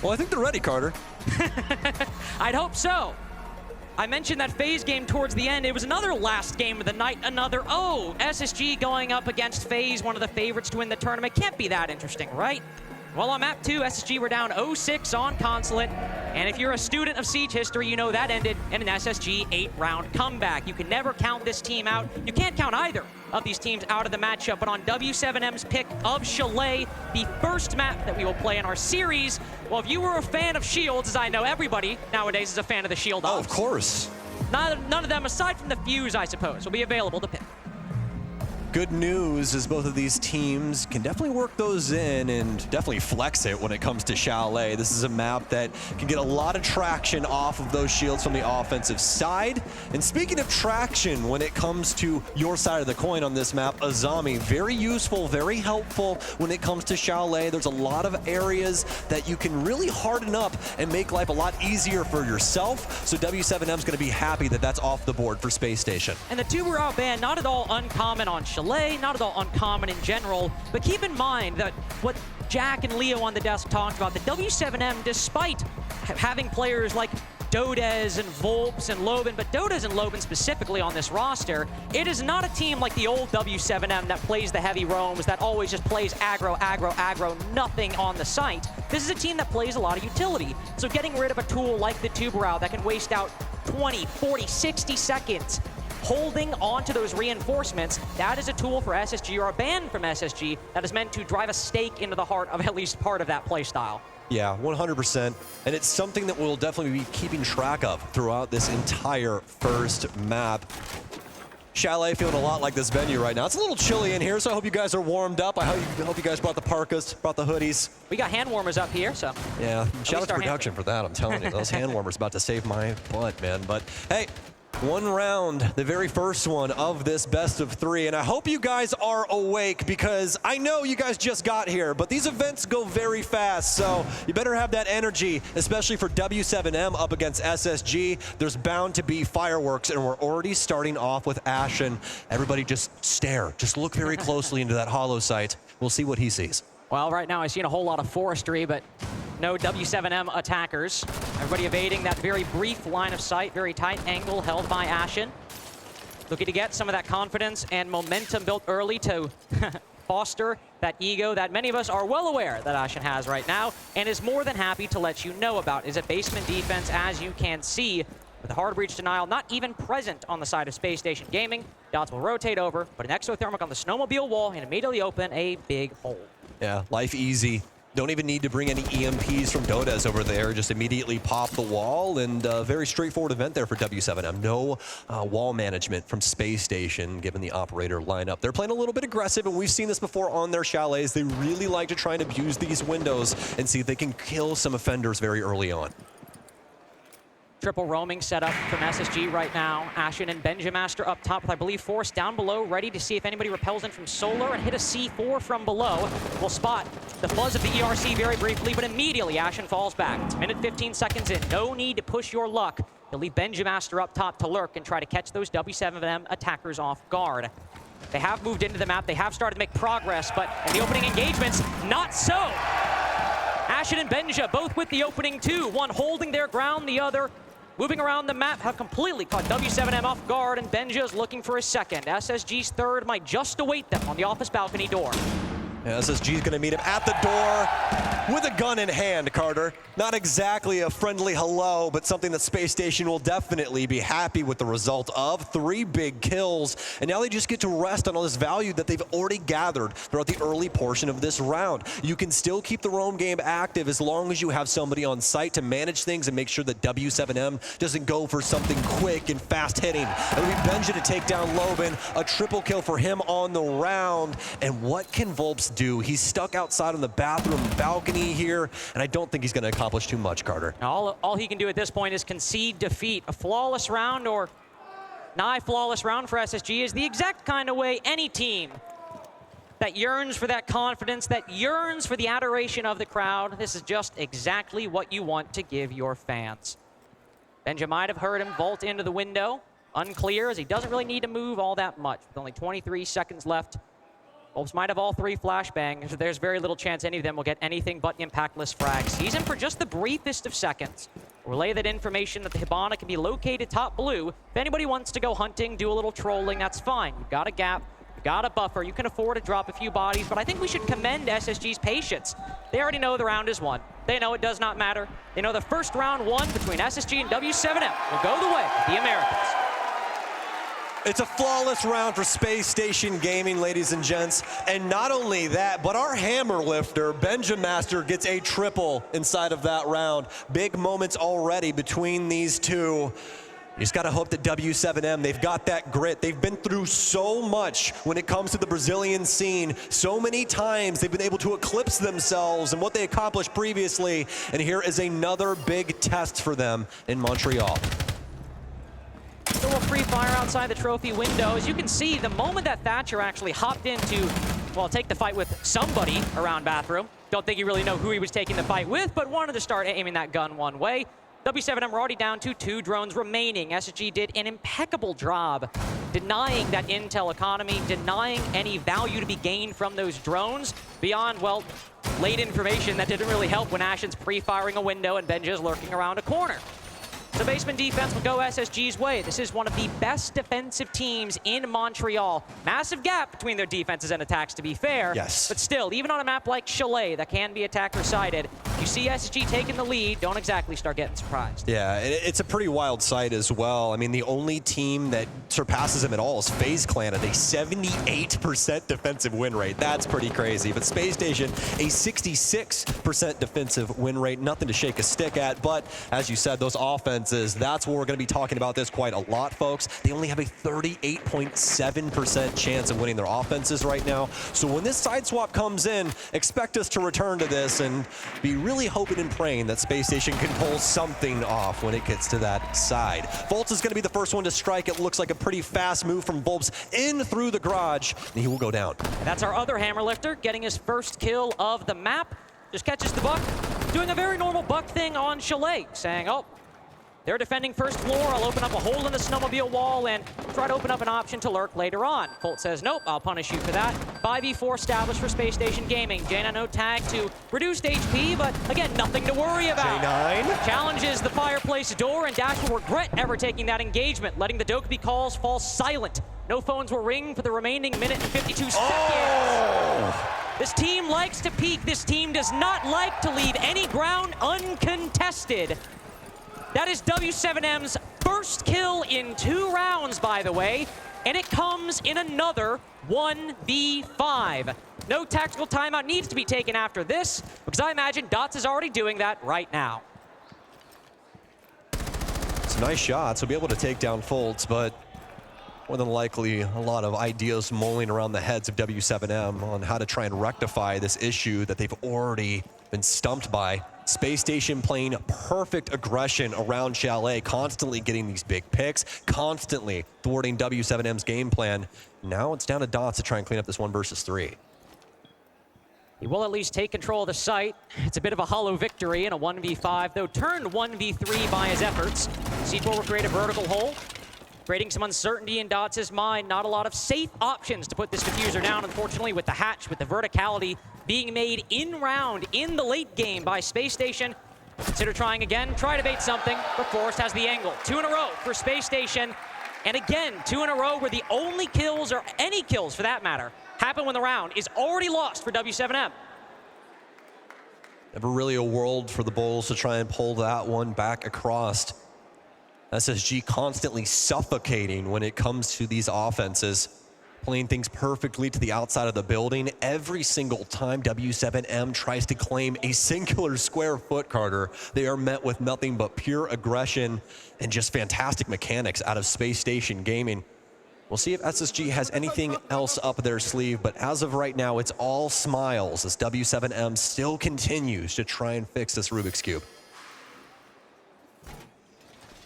Well, I think they're ready, Carter. I'd hope so. I mentioned that FaZe game towards the end. It was another last game of the night, another SSG going up against FaZe, one of the favorites to win the tournament. Can't be that interesting, right? Well, on map 2, SSG were down 0-6 on Consulate, and if you're a student of Siege history, you know that ended in an SSG 8-round comeback. You can never count this team out. You can't count either of these teams out of the matchup, but on W7M's pick of Chalet, the first map that we will play in our series, well, if you were a fan of Shields, as I know everybody nowadays is a fan of the Shield Oh, ops. of course. None of them, aside from the Fuse, I suppose, will be available to pick. Good news is both of these teams can definitely work those in and definitely flex it when it comes to Chalet. This is a map that can get a lot of traction off of those shields from the offensive side. And speaking of traction, when it comes to your side of the coin on this map, Azami, very useful, very helpful when it comes to Chalet. There's a lot of areas that you can really harden up and make life a lot easier for yourself. So W7M's going to be happy that that's off the board for Spacestation. And the two-round ban, not at all uncommon on Chalet. Not at all uncommon in general, but keep in mind that what Jack and Leo on the desk talked about, the W7M, despite having players like Dodez and Volps and Loben, but Dodez and Loben specifically on this roster, it is not a team like the old W7M that plays the heavy roams, that always just plays aggro, aggro, aggro, nothing on the site. This is a team that plays a lot of utility. So getting rid of a tool like the Tuberao that can waste out 20, 40, 60 seconds holding on to those reinforcements, that is a tool for SSG, or a ban from SSG, that is meant to drive a stake into the heart of at least part of that playstyle. Yeah, 100%. And it's something that we'll definitely be keeping track of throughout this entire first map. Chalet feeling a lot like this venue right now. It's a little chilly in here, so I hope you guys are warmed up. I hope you guys brought the parkas, brought the hoodies. We got hand warmers up here, so. Yeah, shout out to production for that, I'm telling you. Those hand warmers about to save my butt, man. But hey, one round, the very first one of this best of 3, and I hope you guys are awake because I know you guys just got here, but these events go very fast, so you better have that energy, especially for W7M up against SSG. There's bound to be fireworks, and we're already starting off with Ashen. Everybody just stare, just look very closely into that hollow sight. We'll see what he sees. Well, right now I've seen a whole lot of forestry, but no W7M attackers. Everybody evading that very brief line of sight, very tight angle held by Ashen. Looking to get some of that confidence and momentum built early to foster that ego that many of us are well aware that Ashen has right now, and is more than happy to let you know about. Is a basement defense, as you can see, with the hard breach denial not even present on the side of Spacestation Gaming. Dots will rotate over, put an exothermic on the snowmobile wall, and immediately open a big hole. Yeah, life easy. Don't even need to bring any EMPs from Dodez over there. Just immediately pop the wall, and very straightforward event there for W7M. No wall management from Space Station, given the operator lineup. They're playing a little bit aggressive, and we've seen this before on their chalets. They really like to try and abuse these windows and see if they can kill some offenders very early on. Triple roaming set up from SSG right now. Ashen and Benjamaster up top with, I believe, Force down below, ready to see if anybody repels in from Solar and hit a C4 from below. We'll spot the fuzz of the ERC very briefly, but immediately Ashen falls back. It's minute 15 seconds in. No need to push your luck. You'll leave Benjamaster up top to lurk and try to catch those W7M attackers off guard. They have moved into the map. They have started to make progress, but in the opening engagements, not so. Ashen and Benja both with the opening two. One holding their ground, the other moving around the map, have completely caught W7M off guard, and Benja's looking for a second. SSG's third might just await them on the office balcony door. Yeah, SSG's gonna meet him at the door with a gun in hand, Carter. Not exactly a friendly hello, but something that Space Station will definitely be happy with the result of. 3 big kills, and now they just get to rest on all this value that they've already gathered throughout the early portion of this round. You can still keep the roam game active as long as you have somebody on site to manage things and make sure that W7M doesn't go for something quick and fast hitting. It'll be Benja to take down Loben, a triple kill for him on the round. And what can Volps do? He's stuck outside on the bathroom balcony here, and I don't think he's going to accomplish too much, Carter. All he can do at this point is concede defeat. A flawless round, or nigh flawless round for SSG, is the exact kind of way any team that yearns for that confidence, that yearns for the adoration of the crowd, this is just exactly what you want to give your fans. Benja might have heard him vault into the window. Unclear, as he doesn't really need to move all that much. With only 23 seconds left Wolves might have all 3 flashbangs. There's very little chance any of them will get anything but impactless frags. Sees him for just the briefest of seconds. Relay that information that the Hibana can be located top blue. If anybody wants to go hunting, do a little trolling, that's fine. You've got a gap, you've got a buffer, you can afford to drop a few bodies, but I think we should commend SSG's patience. They already know the round is won. They know it does not matter. They know the first round won between SSG and W7M will go the way of the Americans. It's a flawless round for Spacestation Gaming, ladies and gents. And not only that, but our hammer lifter, Benjamaster, gets a triple inside of that round. Big moments already between these two. You just got to hope that W7M, they've got that grit. They've been through so much when it comes to the Brazilian scene. So many times they've been able to eclipse themselves and what they accomplished previously. And here is another big test for them in Montreal. A little free fire outside the trophy window. As you can see, the moment that Thatcher actually hopped into, well, take the fight with somebody around bathroom. Don't think you really know who he was taking the fight with, but wanted to start aiming that gun one way. W7M were already down to 2 drones remaining. SSG did an impeccable job denying that intel economy, denying any value to be gained from those drones beyond, well, late information that didn't really help when Ashen's pre-firing a window and Benja's lurking around a corner. The basement defense will go SSG's way. This is one of the best defensive teams in Montreal. Massive gap between their defenses and attacks, to be fair. Yes. But still, even on a map like Chalet that can be attacker-sided, you see SSG taking the lead, don't exactly start getting surprised. Yeah, it's a pretty wild sight as well. I mean, the only team that surpasses them at all is FaZe Clan at a 78% defensive win rate. That's pretty crazy. But Spacestation, a 66% defensive win rate. Nothing to shake a stick at. But as you said, those offenses, that's what we're going to be talking about this quite a lot, folks. They only have a 38.7% chance of winning their offenses right now. So when this side swap comes in, expect us to return to this and be really hoping and praying that Spacestation can pull something off when it gets to that side. Volts is going to be the first one to strike. It looks like a pretty fast move from Volts in through the garage, and he will go down. And that's our other hammer lifter, getting his first kill of the map. Just catches the buck, doing a very normal buck thing on Chalet, saying, oh, they're defending first floor. I'll open up a hole in the snowmobile wall and try to open up an option to lurk later on. Colt says, nope, I'll punish you for that. 5v4 established for Spacestation Gaming. J9 no tag to reduced HP, but again, nothing to worry about. J9 challenges the fireplace door, and Dash will regret ever taking that engagement, letting the Dokkaebi calls fall silent. No phones will ring for the remaining minute and 52 seconds. Oh! This team likes to peek. This team does not like to leave any ground uncontested. That is W7M's first kill in 2 rounds, by the way, and it comes in another 1v5. No tactical timeout needs to be taken after this, because I imagine Dots is already doing that right now. It's a nice shot, so be able to take down Foltz, but more than likely a lot of ideas mulling around the heads of W7M on how to try and rectify this issue that they've already been stumped by. Spacestation playing perfect aggression around Chalet, constantly getting these big picks, constantly thwarting W7M's game plan. Now it's down to Dots to try and clean up this 1 versus 3. He will at least take control of the site. It's a bit of a hollow victory in a 1v5, though turned 1v3 by his efforts. C4 will create a vertical hole, creating some uncertainty in Dots' mind. Not a lot of safe options to put this diffuser down, unfortunately, with the hatch, with the verticality being made in round in the late game by Spacestation. Consider trying again, try to bait something, but Forrest has the angle. 2 in a row for Spacestation, and again, 2 in a row where the only kills, or any kills for that matter, happen when the round is already lost for W7M. Never really a world for the Bulls to try and pull that one back across. SSG constantly suffocating when it comes to these offenses, playing things perfectly to the outside of the building. Every single time W7M tries to claim a singular square foot, Carter, they are met with nothing but pure aggression and just fantastic mechanics out of Spacestation Gaming. We'll see if SSG has anything else up their sleeve, but as of right now, it's all smiles as W7M still continues to try and fix this Rubik's Cube.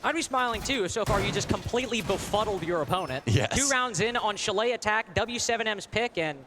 I'd be smiling too. So far, you just completely befuddled your opponent. Yes. 2 rounds in on Chalet attack, W7M's pick, and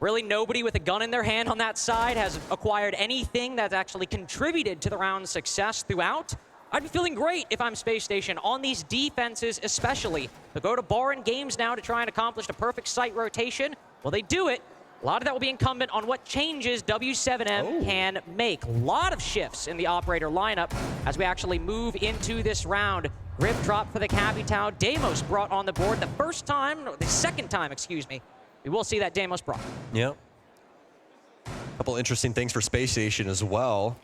really nobody with a gun in their hand on that side has acquired anything that's actually contributed to the round's success throughout. I'd be feeling great if I'm Spacestation on these defenses especially. They'll go to Bar and Games now to try and accomplish the perfect site rotation. Will they do it? A lot of that will be incumbent on what changes w7m can make. A lot of shifts in the operator lineup as we actually move into this round. Grip drop for the Capitao. Deimos brought on the board the second time, excuse me. We will see that Deimos brought. Yeah. A couple interesting things for Spacestation as well.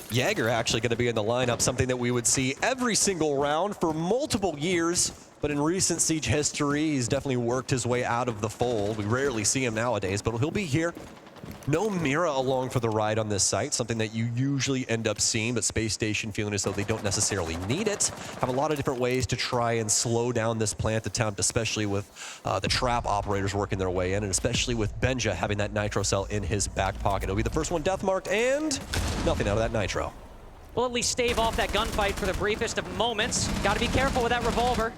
Jaeger actually going to be in the lineup, something that we would see every single round for multiple years. But in recent Siege history, he's definitely worked his way out of the fold. We rarely see him nowadays, but he'll be here. No Mira along for the ride on this site, something that you usually end up seeing, but Spacestation feeling as though they don't necessarily need it. Have a lot of different ways to try and slow down this plant attempt, especially with the trap operators working their way in, and especially with Benja having that nitro cell in his back pocket. It'll be the first one death marked, and nothing out of that nitro. We'll at least stave off that gunfight for the briefest of moments. Got to be careful with that revolver.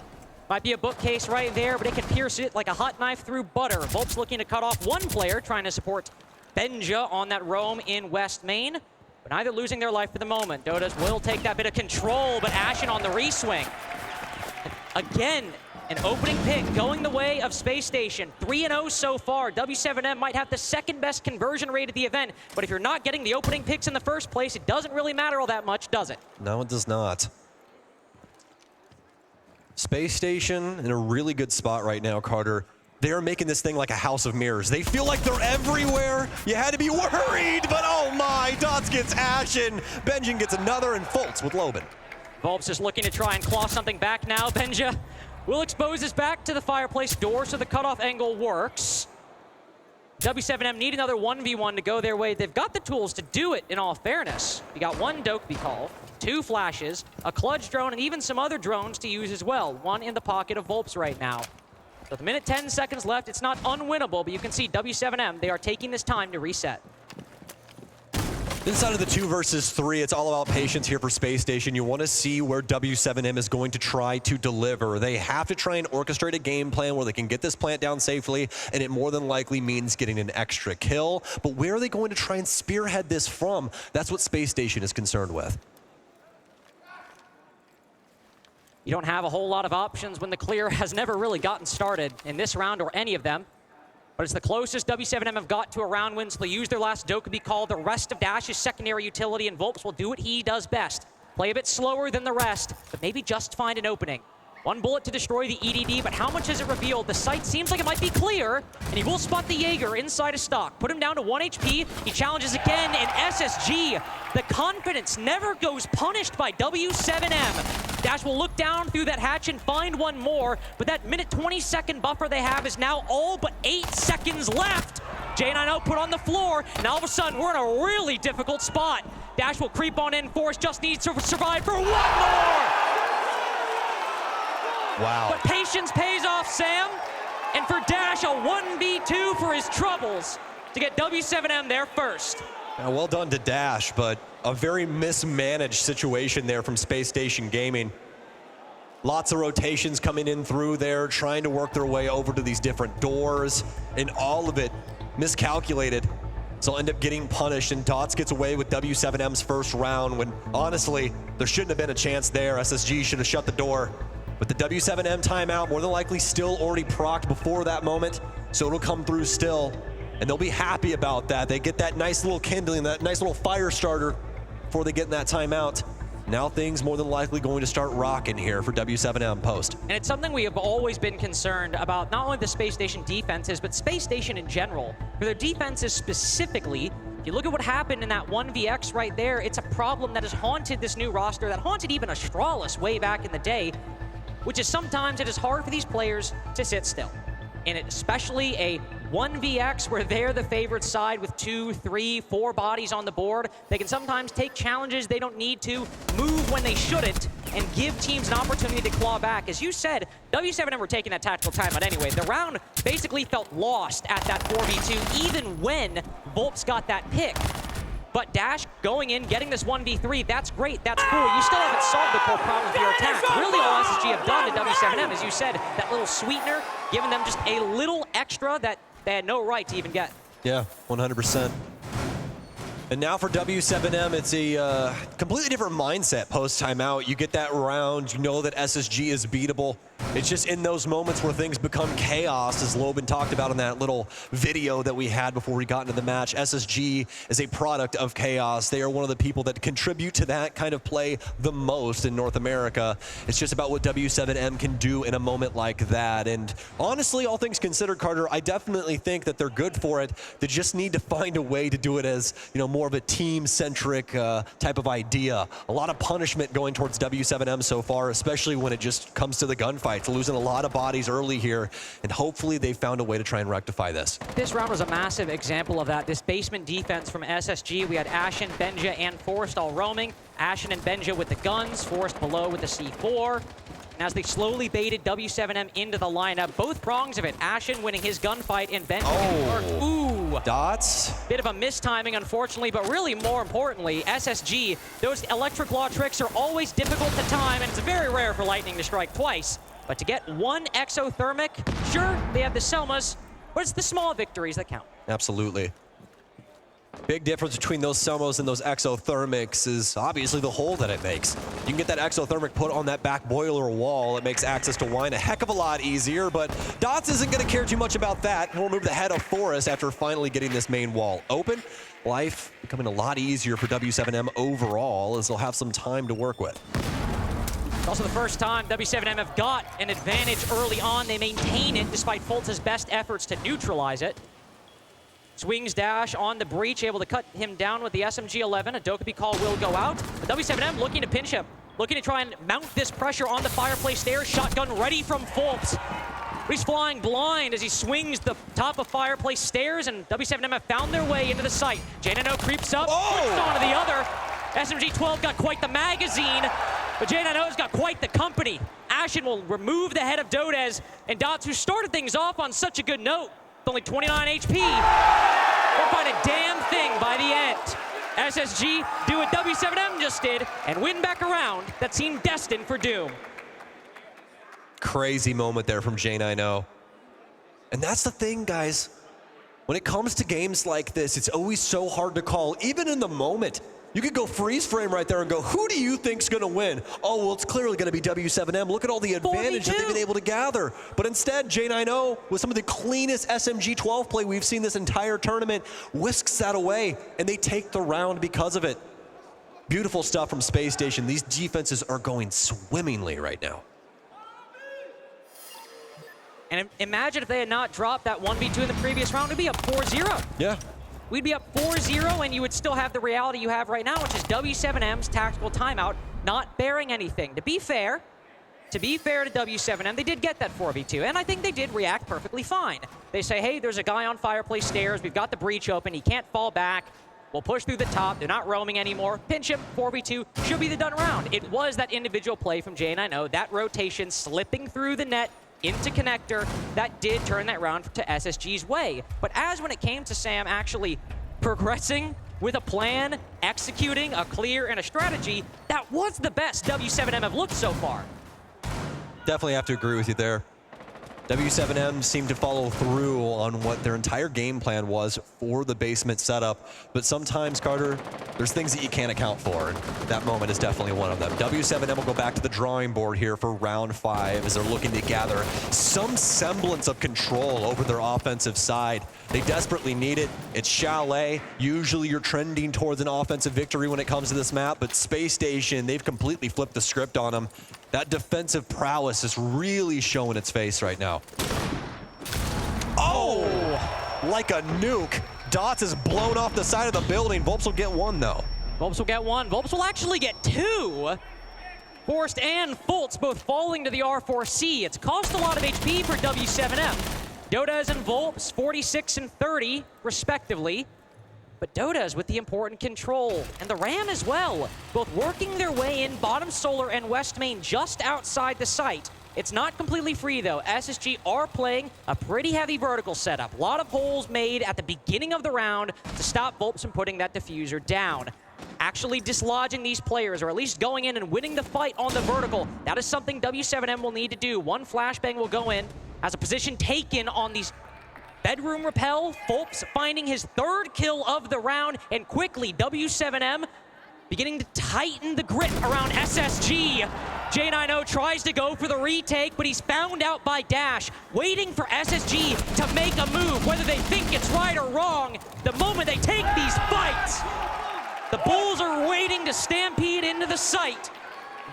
Might be a bookcase right there, but it can pierce it like a hot knife through butter. Volp's looking to cut off one player, trying to support Benja on that roam in West Main, but neither losing their life for the moment. Dotas will take that bit of control, but Ashen on the reswing. Again, an opening pick going the way of Spacestation. 3-0 so far. w7m might have the second best conversion rate of the event, but if you're not getting the opening picks in the first place, it doesn't really matter all that much, does it? No, it does not. Spacestation in a really good spot right now, Carter. They're making this thing like a house of mirrors. They feel like they're everywhere. You had to be worried, but oh my, Dots gets Ashen. Benjin gets another, and Fultz with Loben. Volp's just looking to try and claw something back now. Benja will expose his back to the fireplace door, so the cutoff angle works. w7m need another 1v1 to go their way. They've got the tools to do it, in all fairness. You got one Dokkaebi call, 2 flashes, a Kludge drone, and even some other drones to use as well. One in the pocket of Volp's right now. So with a minute 10 seconds left, it's not unwinnable, but you can see w7m, they are taking this time to reset. Inside of the 2 versus 3, it's all about patience here for Spacestation. You want to see where w7m is going to try to deliver. They have to try and orchestrate a game plan where they can get this plant down safely, and it more than likely means getting an extra kill. But where are they going to try and spearhead this from? That's what Spacestation is concerned with. You don't have a whole lot of options when the clear has never really gotten started in this round or any of them. But it's the closest w7m have got to a round win, so they'll use their last Dokkaebi call. The rest of Dash's secondary utility, and Volps will do what he does best. Play a bit slower than the rest, but maybe just find an opening. One bullet to destroy the EDD, but how much has it revealed? The site seems like it might be clear, and he will spot the Jaeger inside a stock. Put him down to 1 HP. He challenges again, and SSG. The confidence never goes punished by w7m. Dash will look down through that hatch and find one more, but that minute 20-second buffer they have is now all but 8 seconds left. J9 output on the floor, and all of a sudden, we're in a really difficult spot. Dash will creep on in. Force just needs to survive for one more. Wow. But patience pays off, Sam. And for Dash, a 1v2 for his troubles to get w7m there first. Now, well done to Dash, but a very mismanaged situation there from Spacestation Gaming. Lots of rotations coming in through there, trying to work their way over to these different doors, and all of it miscalculated. So they'll end up getting punished, and Dots gets away with w7m's first round when, honestly, there shouldn't have been a chance there. SSG should have shut the door. But the w7m timeout, more than likely still already procced before that moment, so it'll come through still. And they'll be happy about that. They get that nice little kindling, that nice little fire starter before they get in that timeout. Now things more than likely going to start rocking here for w7m post. And it's something we have always been concerned about, not only the Spacestation defenses, but Spacestation in general. For their defenses specifically, if you look at what happened in that 1vx right there, it's a problem that has haunted this new roster, that haunted even Astralis way back in the day, which is sometimes it is hard for these players to sit still. And especially a 1vx where they're the favorite side with 2, 3, 4 bodies on the board. They can sometimes take challenges they don't need to, move when they shouldn't, and give teams an opportunity to claw back. As you said, w7m were taking that tactical timeout anyway. The round basically felt lost at that 4v2, even when Volps got that pick. But Dash going in, getting this 1v3, that's great, that's cool. You still haven't solved the core problem of your attack. Really all SSG have done to w7m, as you said, that little sweetener, giving them just a little extra that they had no right to even get. Yeah, 100%. And now for w7m, it's a completely different mindset post-timeout. You get that round, you know that SSG is beatable. It's just in those moments where things become chaos, as Loban talked about in that little video that we had before we got into the match. SSG is a product of chaos. They are one of the people that contribute to that kind of play the most in North America. It's just about what w7m can do in a moment like that. And honestly, all things considered, Carter, I definitely think that they're good for it. They just need to find a way to do it as, more of a team-centric type of idea. A lot of punishment going towards w7m so far, especially when it just comes to the gunfight. Losing a lot of bodies early here, and hopefully they found a way to try and rectify this. This round was a massive example of that. This basement defense from SSG. We had Ashen, Benja, and Forrest all roaming. Ashen and Benja with the guns, Forrest below with the C4. And as they slowly baited w7m into the lineup, both prongs of it, Ashen winning his gunfight and Benja getting marked. Ooh! Dots. Bit of a mistiming, unfortunately, but really more importantly, SSG, those electric law tricks are always difficult to time, and it's very rare for Lightning to strike twice. But to get one exothermic, sure, they have the Selmas, but it's the small victories that count. Absolutely. Big difference between those Selmos and those exothermics is obviously the hole that it makes. You can get that exothermic put on that back boiler wall. It makes access to wine a heck of a lot easier, but Dots isn't going to care too much about that. He'll move the head of Forrest after finally getting this main wall open. Life becoming a lot easier for w7m overall, as they'll have some time to work with. It's also the first time w7m have got an advantage early on. They maintain it despite Fultz's best efforts to neutralize it. Swings dash on the breach, able to cut him down with the SMG-11. A Dokkaebi call will go out. But w7m looking to pinch him, looking to try and mount this pressure on the fireplace stairs. Shotgun ready from Fultz. He's flying blind as he swings the top of fireplace stairs, and w7m have found their way into the site. J9O creeps up, puts onto the other. SMG-12 got quite the magazine, but J9O's got quite the company. Ashen will remove the head of Dodez, and Dots, who started things off on such a good note, with only 29 HP, won't find a damn thing by the end. SSG do what w7m just did and win back a round that seemed destined for doom. Crazy moment there from J9O. And that's the thing, guys. When it comes to games like this, it's always so hard to call, even in the moment. You could go freeze frame right there and go, who do you think's gonna win? Oh, well, it's clearly gonna be w7m. Look at all the advantage that they've been able to gather. But instead, J9O, with some of the cleanest SMG-12 play we've seen this entire tournament, whisks that away, and they take the round because of it. Beautiful stuff from Spacestation. These defenses are going swimmingly right now. And imagine if they had not dropped that 1v2 in the previous round, it'd be up 4-0. Yeah. We'd be up 4-0, and you would still have the reality you have right now, which is w7m's tactical timeout not bearing anything. To be fair to w7m, they did get that 4v2, and I think they did react perfectly fine. They say, hey, there's a guy on fireplace stairs. We've got the breach open. He can't fall back. We'll push through the top. They're not roaming anymore. Pinch him, 4v2, should be the done round. It was that individual play from J9O, that rotation slipping through the net into connector, that did turn that round to SSG's way. But as when it came to Sam actually progressing with a plan, executing a clear and a strategy, that was the best w7m have looked so far. Definitely have to agree with you there. w7m seemed to follow through on what their entire game plan was for the basement setup, but sometimes, Carter, there's things that you can't account for, and that moment is definitely one of them. w7m will go back to the drawing board here for round 5 as they're looking to gather some semblance of control over their offensive side. They desperately need it. It's Chalet. Usually you're trending towards an offensive victory when it comes to this map, but Space Station, they've completely flipped the script on them. That defensive prowess is really showing its face right now. Oh! Like a nuke. Dots is blown off the side of the building. Volps will get one, though. Volps will get one. Volps will actually get two. Forrest and Fultz both falling to the R4C. It's cost a lot of HP for w7m. Dodez and Volps, 46 and 30, respectively. But Dodez with the important control, and the Ram as well, both working their way in bottom solar and west main just outside the site. It's not completely free, though. SSG are playing a pretty heavy vertical setup. A lot of holes made at the beginning of the round to stop Volps from putting that diffuser down. Actually dislodging these players, or at least going in and winning the fight on the vertical, that is something w7m will need to do. One flashbang will go in as a position taken on these bedroom rappel. Volps finding his 3rd kill of the round, and quickly w7m beginning to tighten the grip around SSG. J90 tries to go for the retake, but he's found out by Dash, waiting for SSG to make a move, whether they think it's right or wrong. The moment they take these fights, the Bulls are waiting to stampede into the site.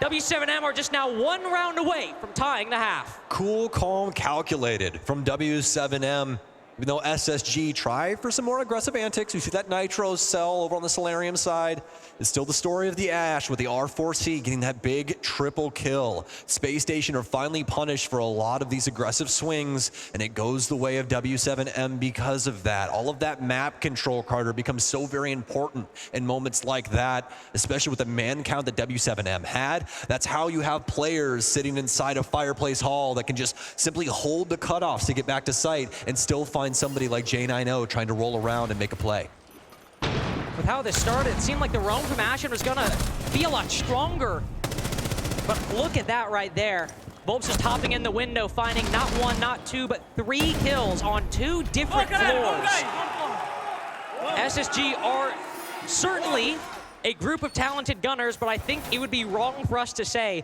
W7M are just now 1 round away from tying the half. Cool, calm, calculated from W7M. Even though SSG tried for some more aggressive antics, you see that Nitro cell over on the Solarium side. It's still the story of the Ash with the R4C getting that big triple kill. Spacestation are finally punished for a lot of these aggressive swings, and it goes the way of W7M because of that. All of that map control, Carter, becomes so very important in moments like that, especially with the man count that W7M had. That's how you have players sitting inside a Fireplace Hall that can just simply hold the cutoffs to get back to site and still find somebody like J90 trying to roll around and make a play. With how this started, it seemed like the roam from Ashen was gonna be a lot stronger. But look at that right there. Volps just hopping in the window, finding not 1, not 2, but 3 kills on 2 different floors. SSG are certainly a group of talented gunners, but I think it would be wrong for us to say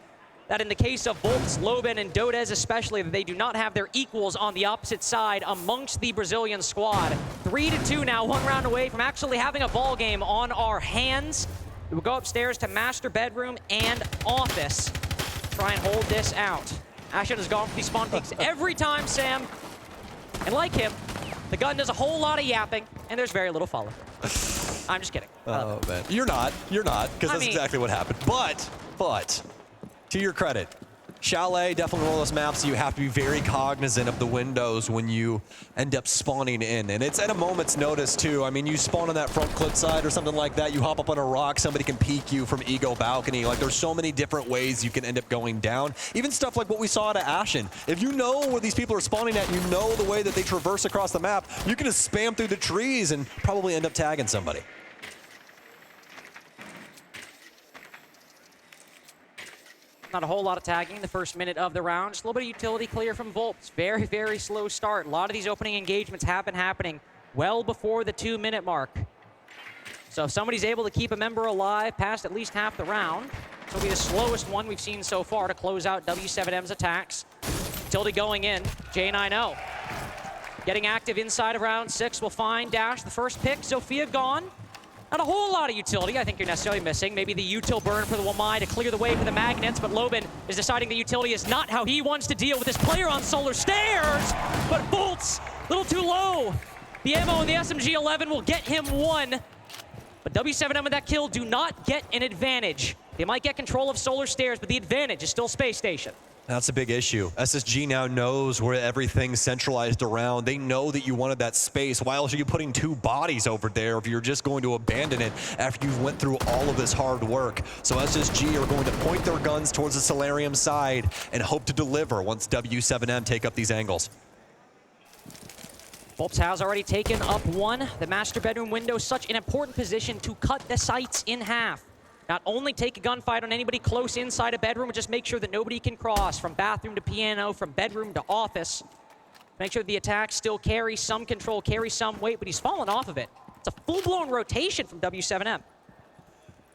that in the case of Volps, Loben, and Dodez especially, that they do not have their equals on the opposite side amongst the Brazilian squad. 3-2 now, 1 round away from actually having a ball game on our hands. We will go upstairs to master bedroom and office. Try and hold this out. Ashen has gone for these spawn peaks every time, Sam. And like him, the gun does a whole lot of yapping, and there's very little follow. I'm just kidding. Oh, man. You're not, because that's exactly what happened. But, to your credit, Chalet, definitely one of those maps you have to be very cognizant of the windows when you end up spawning in. And it's at a moment's notice, too. I mean, you spawn on that front cliff side or something like that, you hop up on a rock, somebody can peek you from Ego Balcony. Like, there's so many different ways you can end up going down. Even stuff like what we saw at Ashen. If you know where these people are spawning at, you know the way that they traverse across the map, you can just spam through the trees and probably end up tagging somebody. Not a whole lot of tagging in the first minute of the round. Just a little bit of utility clear from Volps. Very, very slow start. A lot of these opening engagements have been happening well before the 2-minute mark. So if somebody's able to keep a member alive past at least half the round, this will be the slowest one we've seen so far to close out W7M's attacks. Utility going in, J90. Getting active inside of round 6 will find Dash. The first pick, Sophia gone. Not a whole lot of utility I think you're necessarily missing. Maybe the util burn for the Wamai to clear the way for the magnets, but Loben is deciding the utility is not how he wants to deal with this player on Solar Stairs. But Volts, a little too low. The ammo in the SMG-11 will get him 1. But W7M with that kill do not get an advantage. They might get control of Solar Stairs, but the advantage is still Space Station. That's a big issue. SSG now knows where everything's centralized around. They know that you wanted that space. Why else are you putting 2 bodies over there if you're just going to abandon it after you've went through all of this hard work? So SSG are going to point their guns towards the Solarium side and hope to deliver once W7M take up these angles. Volps has already taken up 1. The master bedroom window, such an important position to cut the sights in half. Not only take a gunfight on anybody close inside a bedroom, but just make sure that nobody can cross from bathroom to piano, from bedroom to office. Make sure the attack still carries some control, carries some weight, but he's fallen off of it. It's a full-blown rotation from W7M.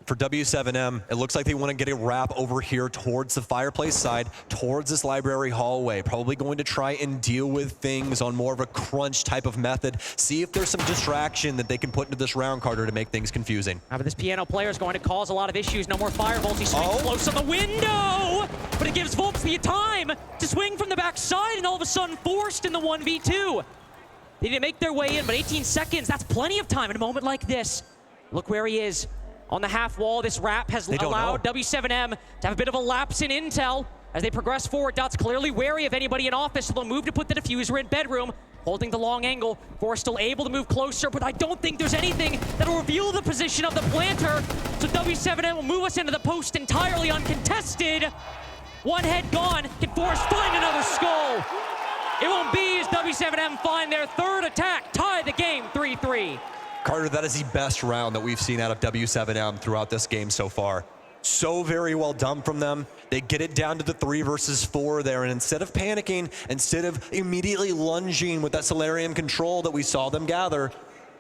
For W7M, it looks like they want to get a wrap over here towards the Fireplace side, towards this library hallway. Probably going to try and deal with things on more of a crunch type of method. See if there's some distraction that they can put into this round, Carter, to make things confusing. But this piano player is going to cause a lot of issues. No more firebolts. He swings close on the window, but it gives Volps the time to swing from the backside and all of a sudden forced in the 1v2. They didn't make their way in, but 18 seconds, that's plenty of time in a moment like this. Look where he is. On the half wall, this wrap has allowed W7M to have a bit of a lapse in intel. As they progress forward, Dot's clearly wary of anybody in office, so they'll move to put the diffuser in bedroom, holding the long angle. Force still able to move closer, but I don't think there's anything that'll reveal the position of the planter. So W7M will move us into the post entirely uncontested. 1 head gone, can Force find another skull. It won't be as W7M find their 3rd attack, tie the game 3-3. Carter, that is the best round that we've seen out of W7M throughout this game so far. So very well done from them. They get it down to the 3 versus 4 there, and instead of panicking, instead of immediately lunging with that Solarium control that we saw them gather,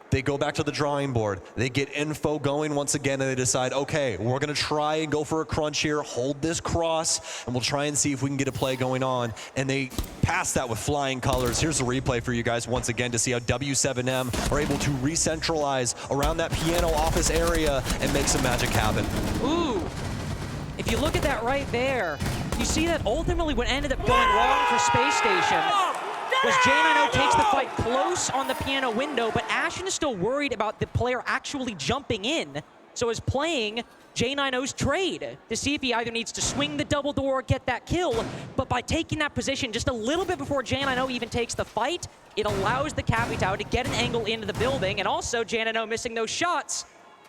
They go back to the drawing board. They get info going once again, and they decide, okay, we're going to try and go for a crunch here, hold this cross, and we'll try and see if we can get a play going on. And they pass that with flying colors. Here's the replay for you guys once again to see how w7m are able to re-centralize around that piano office area and make some magic happen. Ooh, if you look at that right there, you see that ultimately what ended up going wrong for Spacestation was J90 takes the fight close on the piano window, but Ashen is still worried about the player actually jumping in, so is playing J90's trade to see if he either needs to swing the double door or get that kill. But by taking that position just a little bit before J90 even takes the fight, it allows the Capitao to get an angle into the building, and also J90 missing those shots.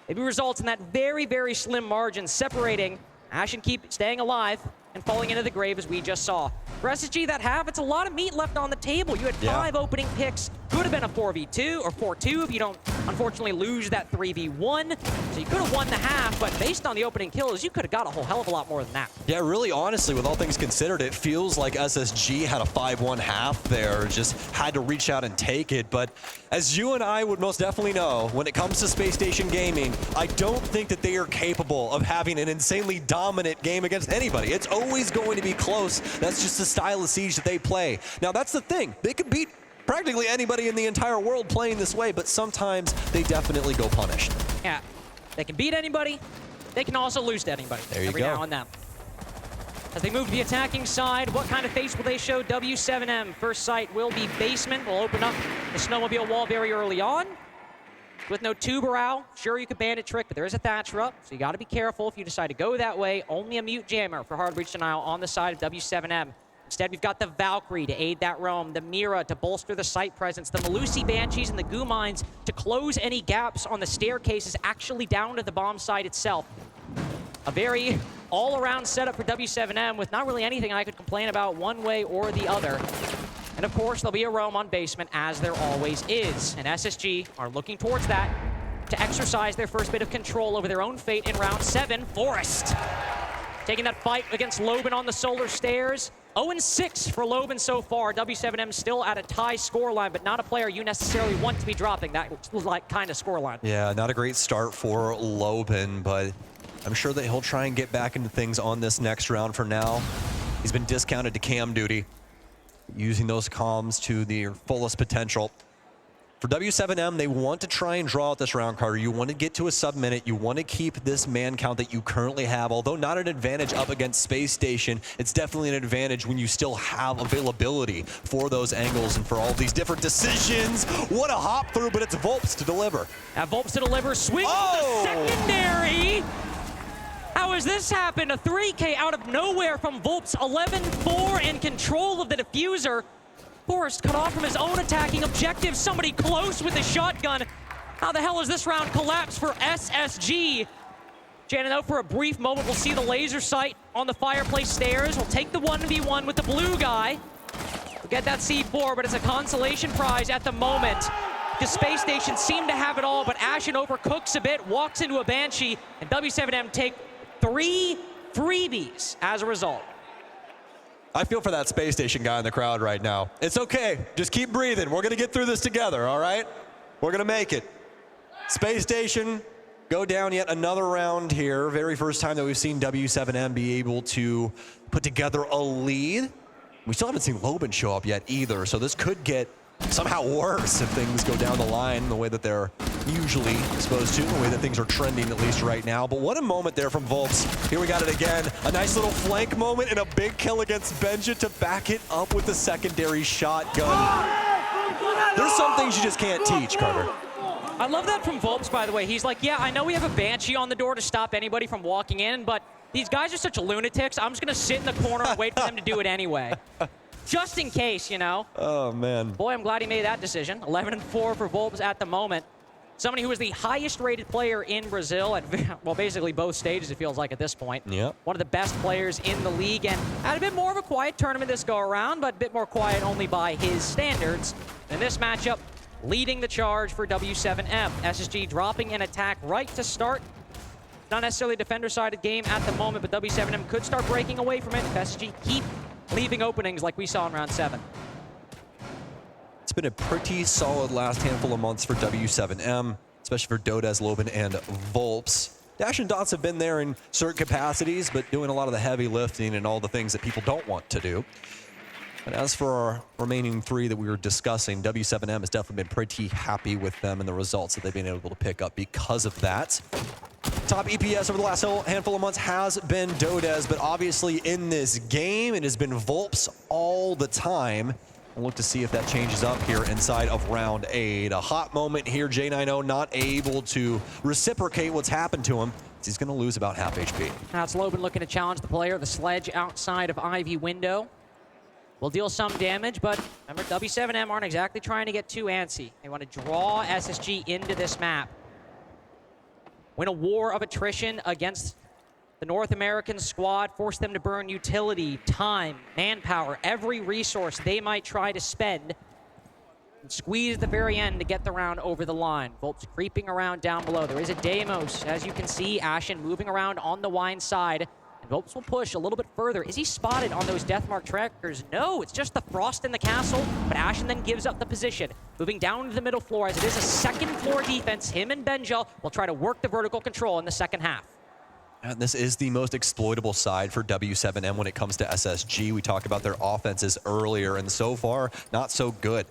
It results in that very, very slim margin separating Ashen keep staying alive and falling into the grave as we just saw. For SSG, that half, it's a lot of meat left on the table. You had 5 opening picks. Could have been a 4v2 or 4-2 if you don't, unfortunately, lose that 3v1. So you could have won the half, but based on the opening kills, you could have got a whole hell of a lot more than that. Yeah, really, honestly, with all things considered, it feels like SSG had a 5-1 half there, just had to reach out and take it. But as you and I would most definitely know, when it comes to Space Station Gaming, I don't think that they are capable of having an insanely dominant game against anybody. It's always going to be close. That's just the style of Siege that they play. Now, that's the thing. They could beat practically anybody in the entire world playing this way, but sometimes they definitely go punished. Yeah, they can beat anybody. They can also lose to anybody every now and then. As they move to the attacking side, what kind of face will they show? W7m, first sight will be basement. Will open up the snowmobile wall very early on. With no tuberow, sure you could bandit trick, but there is a thatcher up, so you got to be careful if you decide to go that way. Only a mute jammer for hard breach denial on the side of W7m. Instead, we've got the Valkyrie to aid that roam, the Mira to bolster the site presence, the Malusi Banshees and the Goo Mines to close any gaps on the staircases actually down to the bomb site itself. A very all-around setup for W7m with not really anything I could complain about one way or the other. And of course, there'll be a roam on basement, as there always is. And SSG are looking towards that to exercise their first bit of control over their own fate in round 7. Forrest taking that fight against Loban on the solar stairs. 0-6 for Loban so far. W7m still at a tie scoreline, but not a player you necessarily want to be dropping that like kind of scoreline. Yeah, not a great start for Loban, but I'm sure that he'll try and get back into things on this next round. For now, he's been discounted to cam duty, using those comms to their fullest potential. For W7m, they want to try and draw out this round, Carter. You want to get to a sub-minute. You want to keep this man count that you currently have. Although not an advantage up against Space Station, it's definitely an advantage when you still have availability for those angles and for all these different decisions. What a hop through, but it's Volps to deliver. Volps to deliver, swing the secondary. How has this happened? A 3K out of nowhere from Volps, 11-4 in control of the diffuser. Forrest cut off from his own attacking objective. Somebody close with a shotgun. How the hell has this round collapsed for SSG? J90 for a brief moment. We'll see the laser sight on the fireplace stairs. We'll take the 1v1 with the blue guy. We'll get that C4, but it's a consolation prize at the moment. The Space Station seemed to have it all, but Ashen overcooks a bit, walks into a Banshee, and W7m take 3 freebies as a result. I feel for that Space Station guy in the crowd right now. It's okay. Just keep breathing. We're going to get through this together, all right? We're going to make it. Space Station go down yet another round here. Very first time that we've seen W7m be able to put together a lead. We still haven't seen Loban show up yet either, so this could get somehow worse if things go down the line the way that they're usually supposed to, the way that things are trending at least right now. But what a moment there from Volps. Here we got it again. A nice little flank moment and a big kill against Benja to back it up with the secondary shotgun. There's some things you just can't teach, Carter. I love that from Volps, by the way. He's like, yeah, I know we have a Banshee on the door to stop anybody from walking in, but these guys are such lunatics. I'm just going to sit in the corner and wait for them to do it anyway. Just in case, you know. Oh, man. Boy, I'm glad he made that decision. 11-4 for Volps at the moment. Somebody who is the highest rated player in Brazil at, well, basically both stages, it feels like at this point. Yep. One of the best players in the league, and had a bit more of a quiet tournament this go around, but a bit more quiet only by his standards. In this matchup, leading the charge for W7m. SSG dropping an attack right to start. Not necessarily a defender-sided game at the moment, but W7m could start breaking away from it if SSG keep leaving openings like we saw in round 7. been a pretty solid last handful of months for w7m, especially for Dodez, Loben, and Volps. Dash and Dots have been there in certain capacities, but doing a lot of the heavy lifting and all the things that people don't want to do. And as for our remaining three that we were discussing, w7m has definitely been pretty happy with them and the results that they've been able to pick up because of that. Top EPS over the last handful of months has been Dodez, but obviously in this game, it has been Volps all the time. We'll look to see if that changes up here inside of round 8. A hot moment here, J90 not able to reciprocate what's happened to him. He's going to lose about half HP. Now it's Loben looking to challenge the player. The sledge outside of Ivy window will deal some damage, but remember, w7m aren't exactly trying to get too antsy. They want to draw SSG into this map. Win a war of attrition against the North American squad, force them to burn utility, time, manpower, every resource they might try to spend, and squeeze at the very end to get the round over the line. Volps creeping around down below. There is a Deimos, as you can see, Ashen moving around on the wine side. And Volps will push a little bit further. Is he spotted on those Deathmark trackers? No, it's just the frost in the castle, but Ashen then gives up the position. Moving down to the middle floor, as it is a second floor defense, him and Benja will try to work the vertical control in the second half. And this is the most exploitable side for w7m when it comes to SSG. We talked about their offenses earlier, and so far, not so good.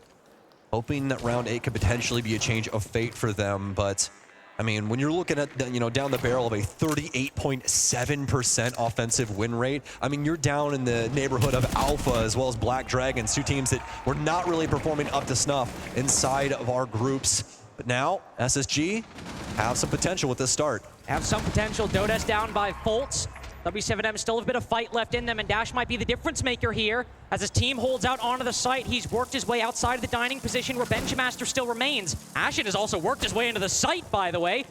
Hoping that round 8 could potentially be a change of fate for them, but I mean, when you're looking at, down the barrel of a 38.7% offensive win rate, I mean, you're down in the neighborhood of Alpha as well as Black Dragons, two teams that were not really performing up to snuff inside of our groups. But now, SSG have some potential with this start. Have some potential. Dodez down by Volts. w7m still have a bit of fight left in them, and Dash might be the difference maker here. As his team holds out onto the site, he's worked his way outside of the dining position where Benjamaster still remains. Ashen has also worked his way into the site, by the way.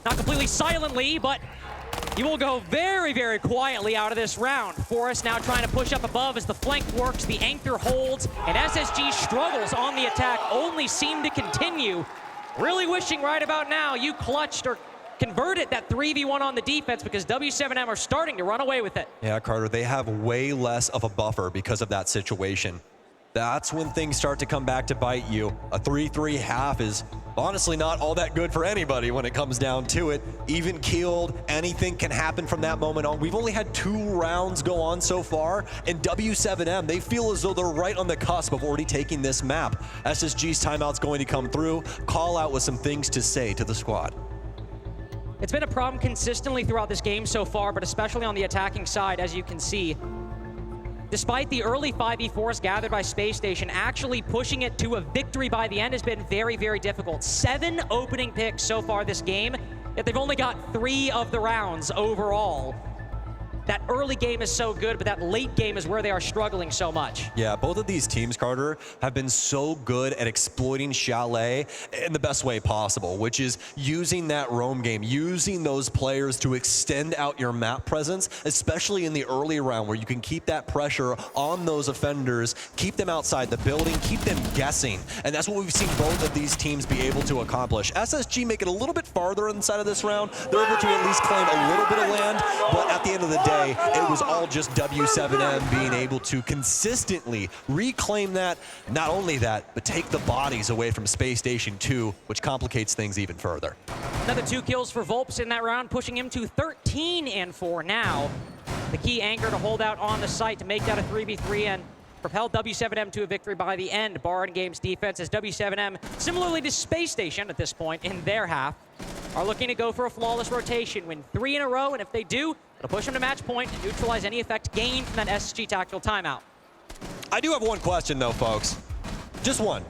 Not completely silently, but he will go very, very quietly out of this round. Forrest now trying to push up above as the flank works, the anchor holds, and SSG struggles on the attack, only seem to continue. Really wishing right about now you clutched or converted that 3v1 on the defense, because w7m are starting to run away with it. Yeah, Carter, they have way less of a buffer because of that situation. That's when things start to come back to bite you. A 3-3 half is honestly not all that good for anybody when it comes down to it. Even keeled, anything can happen from that moment on. We've only had 2 rounds go on so far, and w7m, they feel as though they're right on the cusp of already taking this map. SSG's timeout's going to come through, call out with some things to say to the squad. It's been a problem consistently throughout this game so far, but especially on the attacking side, as you can see. Despite the early 5v4s gathered by Spacestation, actually pushing it to a victory by the end has been very, very difficult. 7 opening picks so far this game, yet they've only got 3 of the rounds overall. That early game is so good, but that late game is where they are struggling so much. Yeah, both of these teams, Carter, have been so good at exploiting Chalet in the best way possible, which is using that roam game, using those players to extend out your map presence, especially in the early round where you can keep that pressure on those offenders, keep them outside the building, keep them guessing. And that's what we've seen both of these teams be able to accomplish. SSG make it a little bit farther inside of this round. They're able to at least claim a little bit of land, but at the end of the day, it was all just w7m being able to consistently reclaim that. Not only that, but take the bodies away from Spacestation 2, which complicates things even further. Another 2 kills for Volps in that round, pushing him to 13-4 now. The key anchor to hold out on the site to make that a 3v3 and propel w7m to a victory by the end. Baron Games defense as w7m, similarly to Spacestation at this point in their half, are looking to go for a flawless rotation, win 3 in a row, and if they do, it'll push them to match point and neutralize any effect gained from that SSG tactical timeout. I do have one question though, folks. Just one.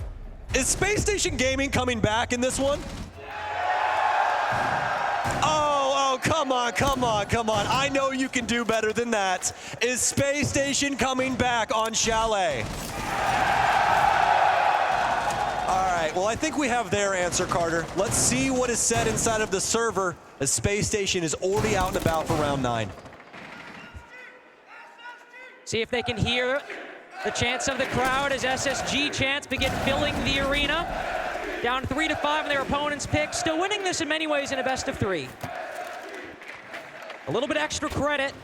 Is Spacestation Gaming coming back in this one? Oh, come on, come on, come on. I know you can do better than that. Is Spacestation coming back on Chalet? All right, well, I think we have their answer, Carter. Let's see what is said inside of the server as Spacestation is already out and about for round 9. See if they can hear the chants of the crowd as SSG chants begin filling the arena. Down 3-5 in their opponent's pick, still winning this in many ways in a best of 3. A little bit extra credit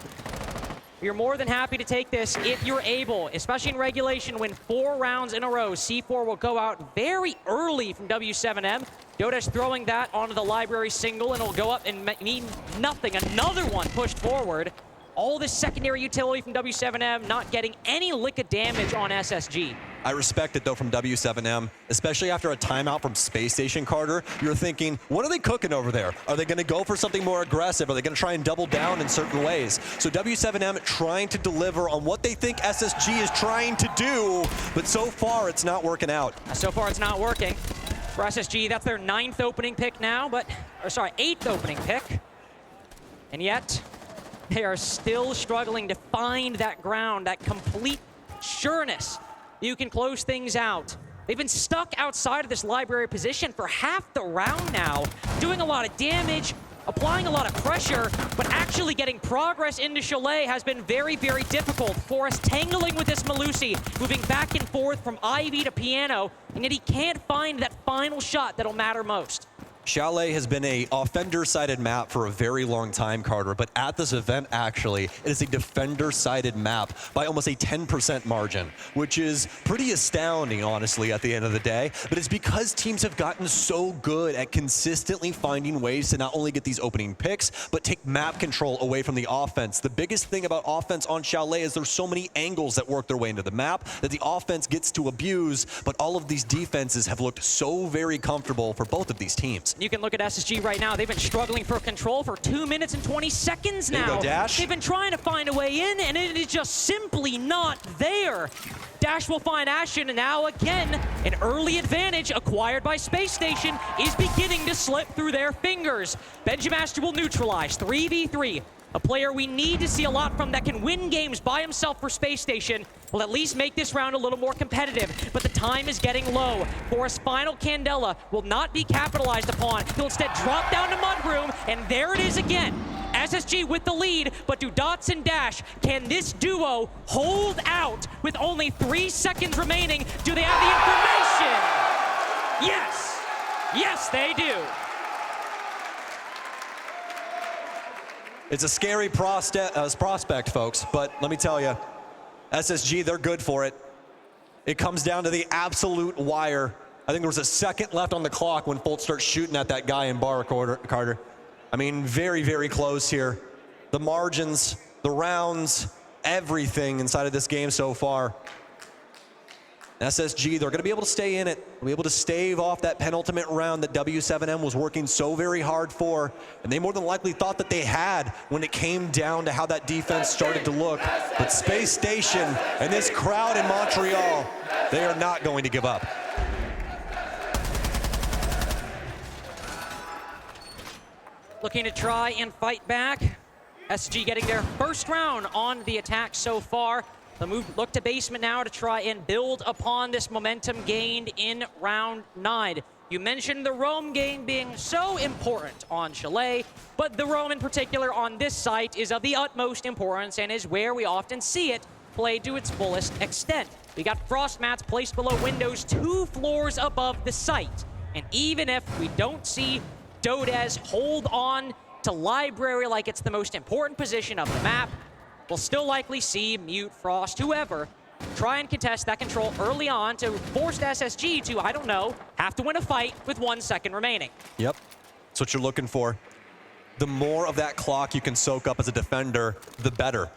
You're more than happy to take this if you're able, especially in regulation, win 4 rounds in a row. C4 will go out very early from w7m. Dodesh throwing that onto the library single, and it'll go up and mean nothing. Another one pushed forward. All this secondary utility from w7m, not getting any lick of damage on SSG. I respect it, though, from w7m, especially after a timeout from Spacestation, Carter. You're thinking, what are they cooking over there? Are they going to go for something more aggressive? Are they going to try and double down in certain ways? So w7m trying to deliver on what they think SSG is trying to do, but so far it's not working out. So far it's not working. For SSG, that's their 9th opening pick now, or sorry, 8th opening pick. And yet, they are still struggling to find that ground, that complete sureness. You can close things out. They've been stuck outside of this library position for half the round now, doing a lot of damage, applying a lot of pressure, but actually getting progress into Chalet has been very, very difficult. Forrest tangling with this Malusi, moving back and forth from Ivy to Piano, and yet he can't find that final shot that'll matter most. Chalet has been a offender-sided map for a very long time, Carter, but at this event, actually, it is a defender-sided map by almost a 10% margin, which is pretty astounding, honestly, at the end of the day. But it's because teams have gotten so good at consistently finding ways to not only get these opening picks, but take map control away from the offense. The biggest thing about offense on Chalet is there's so many angles that work their way into the map that the offense gets to abuse, but all of these defenses have looked so very comfortable for both of these teams. You can look at SSG right now. They've been struggling for control for 2 minutes and 20 seconds now. There you go, Dash. They've been trying to find a way in, and it is just simply not there. Dash will find Ashen, and now again, an early advantage acquired by Space Station is beginning to slip through their fingers. Benjamaster will neutralize 3v3. A player we need to see a lot from that can win games by himself for Space Station will at least make this round a little more competitive, but the time is getting low. Forrest's final Candela will not be capitalized upon. He'll instead drop down to Mudroom, and there it is again. SSG with the lead, but do Dots and Dash, can this duo hold out with only 3 seconds remaining? Do they have the information? Yes! Yes, they do. It's a scary prospect, folks, but let me tell you, SSG, they're good for it. It comes down to the absolute wire. I think there was a second left on the clock when Folt starts shooting at that guy in bar, Carter. I mean, very, very close here. The margins, the rounds, everything inside of this game so far. SSG, they're going to be able to stay in it. They'll be able to stave off that penultimate round that w7m was working so very hard for. And they more than likely thought that they had when it came down to how that defense started to look. But Space Station and this crowd in Montreal, they are not going to give up. Looking to try and fight back. SSG getting their first round on the attack so far. The move look to basement now to try and build upon this momentum gained in round 9. You mentioned the roam game being so important on Chalet, but the roam in particular on this site is of the utmost importance and is where we often see it played to its fullest extent. We got frost mats placed below windows 2 floors above the site. And even if we don't see Dodez hold on to library like it's the most important position of the map, we'll still likely see Mute, Frost, whoever, try and contest that control early on to force SSG to, I don't know, have to win a fight with 1 second remaining. Yep, that's what you're looking for. The more of that clock you can soak up as a defender, the better.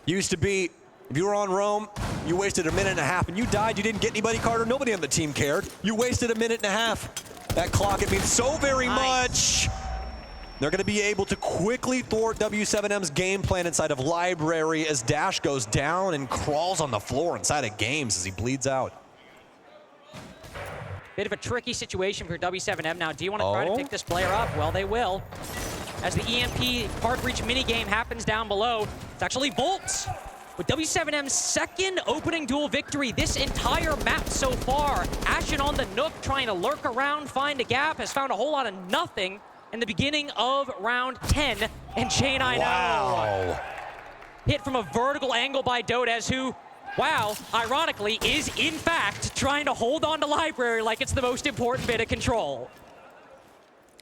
Used to be, if you were on roam, you wasted a minute and a half and you died, you didn't get anybody, Carter, nobody on the team cared. You wasted a minute and a half. That clock, it means so very much. They're going to be able to quickly thwart w7m's game plan inside of library as Dash goes down and crawls on the floor inside of games as he bleeds out. Bit of a tricky situation for w7m now. Do you want to try to pick this player up? Well, they will. As the EMP hard breach minigame happens down below, it's actually Volts with w7m's second opening duel victory this entire map so far. Ashen on the Nook trying to lurk around, find a gap, has found a whole lot of nothing in the beginning of round 10, and Chain I know. Hit from a vertical angle by Dodez, who, wow, ironically, is in fact trying to hold on to library like it's the most important bit of control.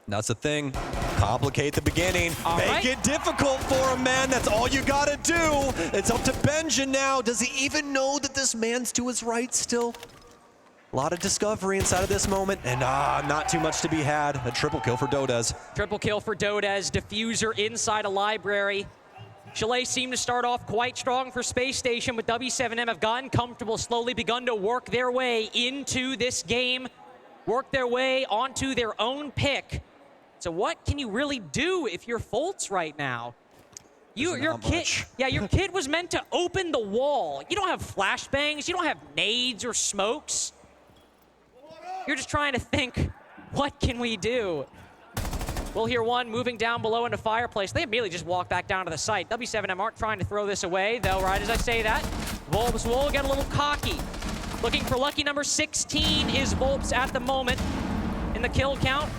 That's the thing. Complicate the beginning. Make it difficult for him, man. That's all you gotta do. It's up to Benja now. Does he even know that this man's to his right still? A lot of discovery inside of this moment, and not too much to be had. A triple kill for Dodez. Triple kill for Dodez. Diffuser inside a library. Chalet seemed to start off quite strong for Spacestation, but w7m have gotten comfortable, slowly begun to work their way into this game, work their way onto their own pick. So what can you really do if you're Fultz right now? Your kid was meant to open the wall. You don't have flashbangs, you don't have nades or smokes. You're just trying to think, what can we do? We'll hear one moving down below into fireplace. They immediately just walk back down to the site. w7m aren't trying to throw this away, though, right as I say that. Volps will get a little cocky. Looking for lucky number 16 is Volps at the moment in the kill count.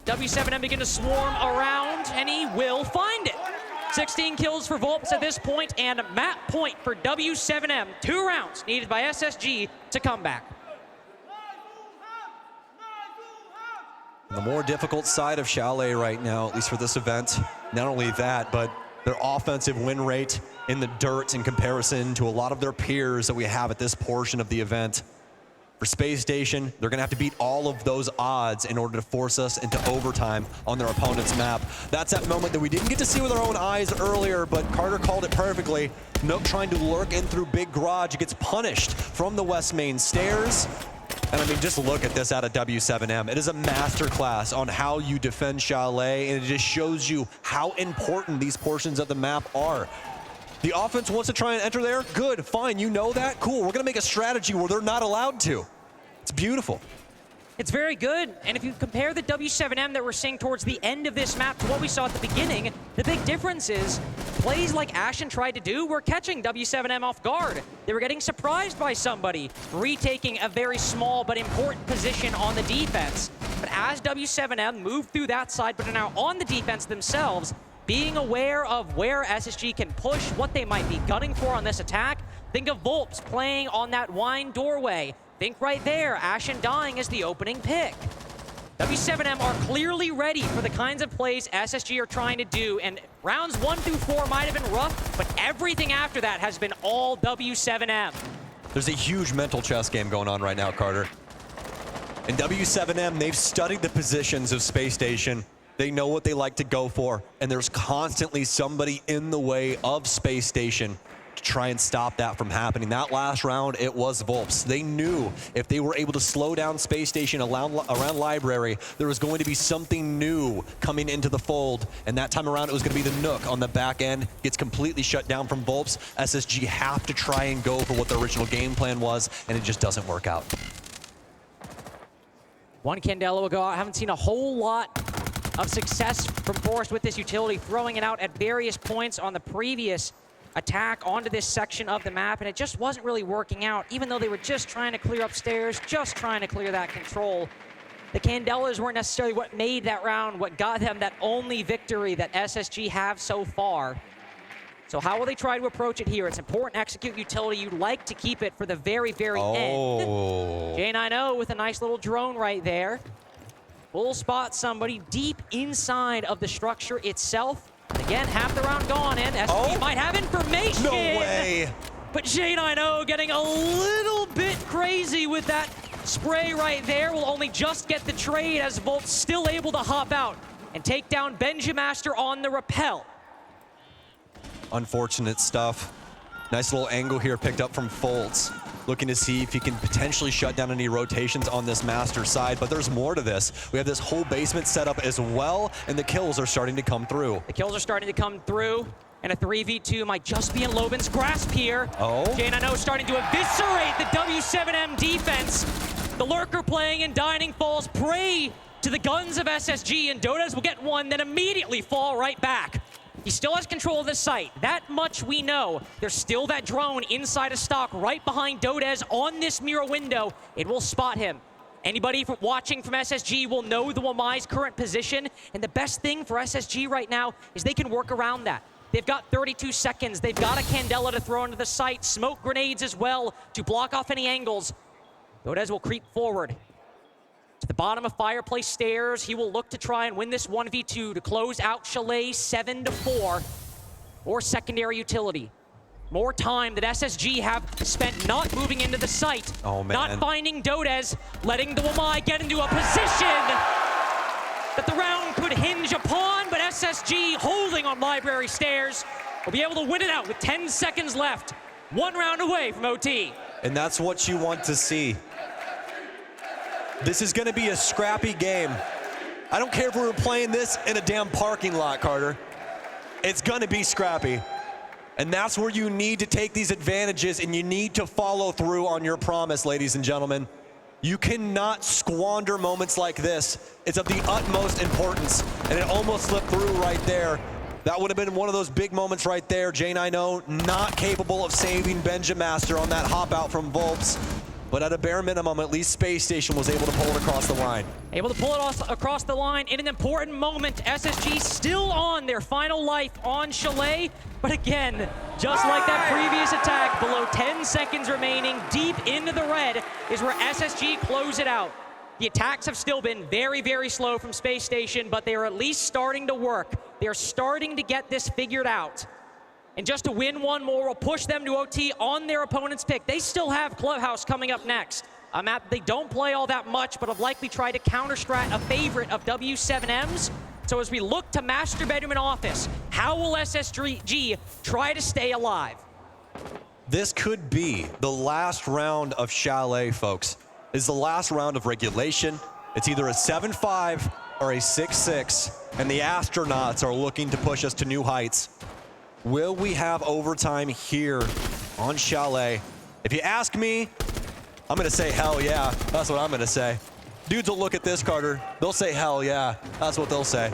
w7m begin to swarm around, and he will find it. 16 kills for Volps at this point, and map point for w7m. 2 rounds needed by SSG to come back. The more difficult side of Chalet right now, at least for this event. Not only that, but their offensive win rate in the dirt in comparison to a lot of their peers that we have at this portion of the event. For Spacestation, they're gonna have to beat all of those odds in order to force us into overtime on their opponent's map. That's that moment that we didn't get to see with our own eyes earlier, but Carter called it perfectly. Nook trying to lurk in through Big Garage, gets punished from the West Main stairs. And I mean, just look at this out of w7m. It is a masterclass on how you defend Chalet, and it just shows you how important these portions of the map are. The offense wants to try and enter there. Good, fine, you know that. Cool, we're gonna make a strategy where they're not allowed to. It's beautiful. It's very good, and if you compare the w7m that we're seeing towards the end of this map to what we saw at the beginning, the big difference is plays like Ashen tried to do were catching w7m off guard. They were getting surprised by somebody, retaking a very small but important position on the defense. But as w7m moved through that side, but are now on the defense themselves, being aware of where SSG can push, what they might be gunning for on this attack, think of Volps playing on that wine doorway. Think right there, Ashen dying is the opening pick. w7m are clearly ready for the kinds of plays SSG are trying to do, and rounds 1 through 4 might have been rough, but everything after that has been all w7m. There's a huge mental chess game going on right now, Carter. In w7m, they've studied the positions of Spacestation. They know what they like to go for, and there's constantly somebody in the way of Spacestation to try and stop that from happening. That last round, it was Volps. They knew if they were able to slow down Spacestation around Library, there was going to be something new coming into the fold, and that time around, it was going to be the Nook on the back end. Gets completely shut down from Volps. SSG have to try and go for what the original game plan was, and it just doesn't work out. One Candela will go out. I haven't seen a whole lot of success from Forrest with this utility, throwing it out at various points on the previous attack onto this section of the map, and it just wasn't really working out, even though they were just trying to clear upstairs, just trying to clear that control. The Candelas weren't necessarily what made that round, what got them that only victory that SSG have so far. So how will they try to approach it here? It's important to execute utility. You'd like to keep it for the very, very end. J90 with a nice little drone right there. Will spot somebody deep inside of the structure itself. Again, half the round gone, and SSG might have information. No way. But J90 getting a little bit crazy with that spray right there. Will only just get the trade as Volt's still able to hop out and take down Benjamaster on the rappel. Unfortunate stuff. Nice little angle here picked up from Fultz. Looking to see if he can potentially shut down any rotations on this Master side, but there's more to this. We have this whole basement set up as well, and the kills are starting to come through. The kills are starting to come through, and a 3v2 might just be in Loben's grasp here. J90 starting to eviscerate the w7m defense. The lurker playing and dining falls prey to the guns of SSG, and Dodez will get one, then immediately fall right back. He still has control of the site. That much we know. There's still that drone inside a stock right behind Dodez on this mirror window. It will spot him. Anybody watching from SSG will know the w7m's current position, and the best thing for SSG right now is they can work around that. They've got 32 seconds. They've got a Candela to throw into the site, smoke grenades as well to block off any angles. Dodez will creep forward. To the bottom of Fireplace Stairs, he will look to try and win this 1v2 to close out Chalet 7-4, or secondary utility. More time that SSG have spent not moving into the site, not finding Dodez, letting the w7m get into a position that the round could hinge upon, but SSG holding on Library Stairs will be able to win it out with 10 seconds left. One round away from OT. And that's what you want to see. This is gonna be a scrappy game. I don't care if we were playing this in a damn parking lot, Carter. It's gonna be scrappy. And that's where you need to take these advantages, and you need to follow through on your promise, ladies and gentlemen. You cannot squander moments like this. It's of the utmost importance, and it almost slipped through right there. That would have been one of those big moments right there. J9O not capable of saving Benjamaster on that hop out from w7m, but at a bare minimum, at least Spacestation was able to pull it across the line. Able to pull it across the line in an important moment. SSG still on their final life on Chalet, but again, just like that previous attack, below 10 seconds remaining, deep into the red is where SSG close it out. The attacks have still been very, very slow from Space Station, but they are at least starting to work. They are starting to get this figured out. And just to win one more will push them to OT on their opponent's pick. They still have Clubhouse coming up next. A map they don't play all that much, but have likely tried to counter-strat a favorite of w7m's. So as we look to Master Bedroom and Office, how will SSG try to stay alive? This could be the last round of Chalet, folks. It's the last round of regulation. It's either a 7-5 or a 6-6, and the Astronauts are looking to push us to new heights. Will we have overtime here on Chalet? If you ask me, I'm gonna say hell yeah. That's what I'm gonna say. Dudes will look at this, Carter. They'll say hell yeah. That's what they'll say.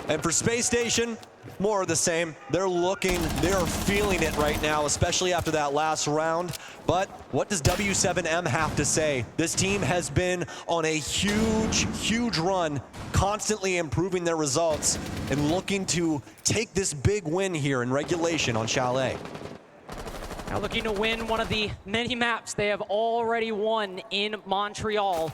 And for Space Station, more of the same. They're feeling it right now, especially after that last round. But what does w7m have to say? This team has been on a huge, huge run, constantly improving their results and looking to take this big win here in regulation on Chalet. Now looking to win one of the many maps they have already won in Montreal.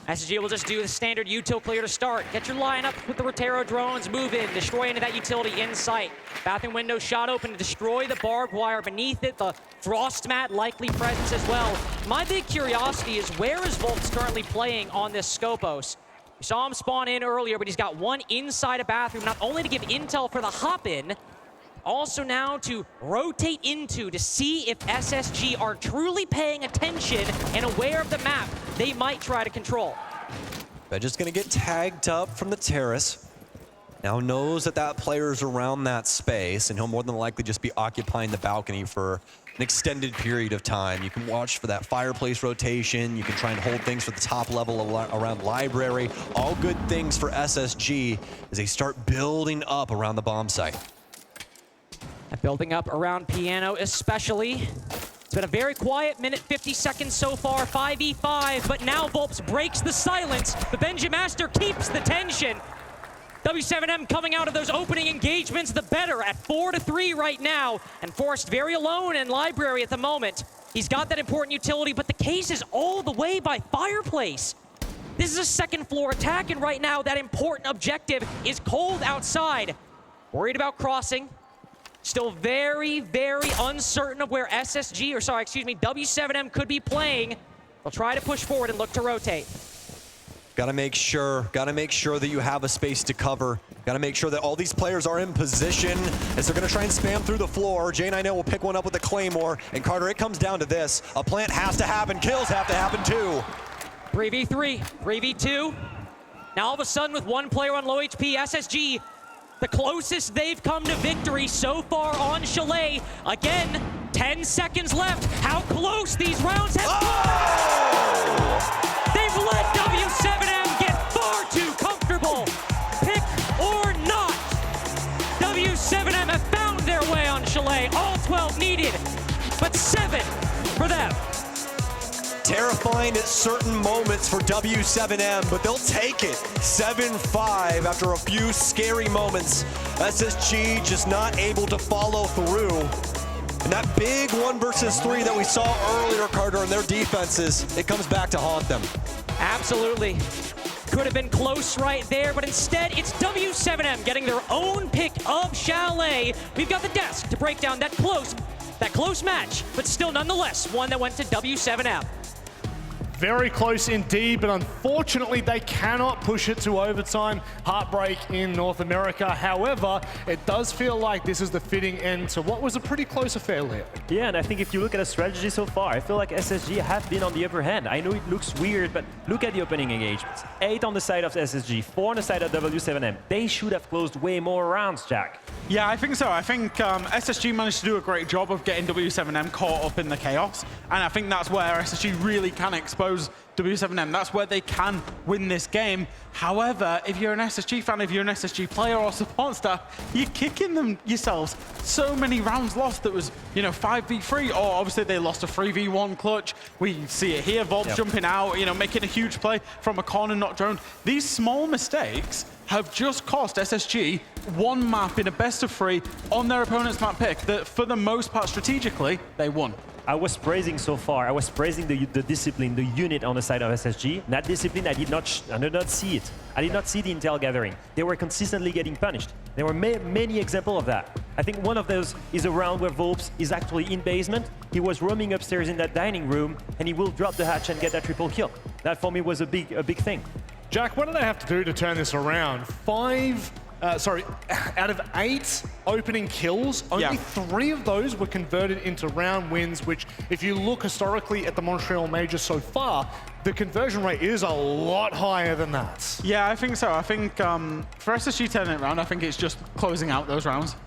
SSG will just do the standard util clear to start. Get your lineup with the Rotero drones, move in, destroy into that utility in sight. Bathroom window shot open to destroy the barbed wire beneath it, the frost mat likely presence as well. My big curiosity is where is w7m's currently playing on this Scopos? We saw him spawn in earlier, but he's got one inside a bathroom, not only to give intel for the hop in, also now to rotate into to see if SSG are truly paying attention and aware of the map they might try to control. They're just gonna get tagged up from the terrace. Now knows that that player's around that space, and he'll more than likely just be occupying the balcony for an extended period of time. You can watch for that fireplace rotation. You can try and hold things for the top level around library. All good things for SSG as they start building up around the bomb site. And building up around Piano especially. It's been a very quiet minute, 50 seconds so far, 5v5, but now w7m breaks the silence. The Benjamaster keeps the tension. w7m coming out of those opening engagements, the better at 4-3 right now, and forced very alone in library at the moment. He's got that important utility, but the case is all the way by Fireplace. This is a second floor attack, and right now that important objective is cold outside. Worried about crossing. Still very, very uncertain of where w7m could be playing. They'll try to push forward and look to rotate. Gotta make sure that you have a space to cover. Gotta make sure that all these players are in position as they're gonna try and spam through the floor. J9O will pick one up with a Claymore. And Carter, it comes down to this. A plant has to happen, kills have to happen too. 3v3, 3v2. Now all of a sudden with one player on low HP, SSG, the closest they've come to victory so far on Chalet. Again, 10 seconds left. How close these rounds have been. They've let w7m get far too comfortable. Pick or not. w7m have found their way on Chalet. All 12 needed, but 7 for them. Terrifying at certain moments for w7m, but they'll take it. 7-5 after a few scary moments. SSG just not able to follow through. And that big 1 versus 3 that we saw earlier, Carter, in their defenses, it comes back to haunt them. Absolutely. Could have been close right there, but instead it's w7m getting their own pick of Chalet. We've got the desk to break down that close match, but still nonetheless one that went to w7m. Very close indeed, but unfortunately they cannot push it to overtime. Heartbreak in North America. However, it does feel like this is the fitting end to what was a pretty close affair, Leo. Yeah, and I think if you look at the strategy so far, I feel like SSG have been on the upper hand. I know it looks weird, but look at the opening engagements. 8 on the side of SSG, 4 on the side of w7m. They should have closed way more rounds, Jack. Yeah, I think so. I think SSG managed to do a great job of getting w7m caught up in the chaos, and I think that's where SSG really can expose w7m. That's where they can win this game. However, if you're an SSG fan, if you're an SSG player or support staff, you're kicking them yourselves. So many rounds lost that was, 5v3, or obviously they lost a 3v1 clutch. We see it here, v7m jumping out, making a huge play from a corner not droned. These small mistakes have just cost SSG one map in a best of 3 on their opponent's map pick that, for the most part, strategically, they won. I was praising so far, I was praising the discipline, the unit on the side of SSG. That discipline, I did not see it. I did not see the intel gathering. They were consistently getting punished. There were many examples of that. I think one of those is a round where v7m is actually in basement. He was roaming upstairs in that dining room, and he will drop the hatch and get that triple kill. That for me was a big thing. Jack, what do they have to do to turn this around? Out of 8 opening kills, only 3 of those were converted into round wins, which if you look historically at the Montreal Major so far, the conversion rate is a lot higher than that. Yeah, I think so. I think for SSG turning it around, I think it's just closing out those rounds.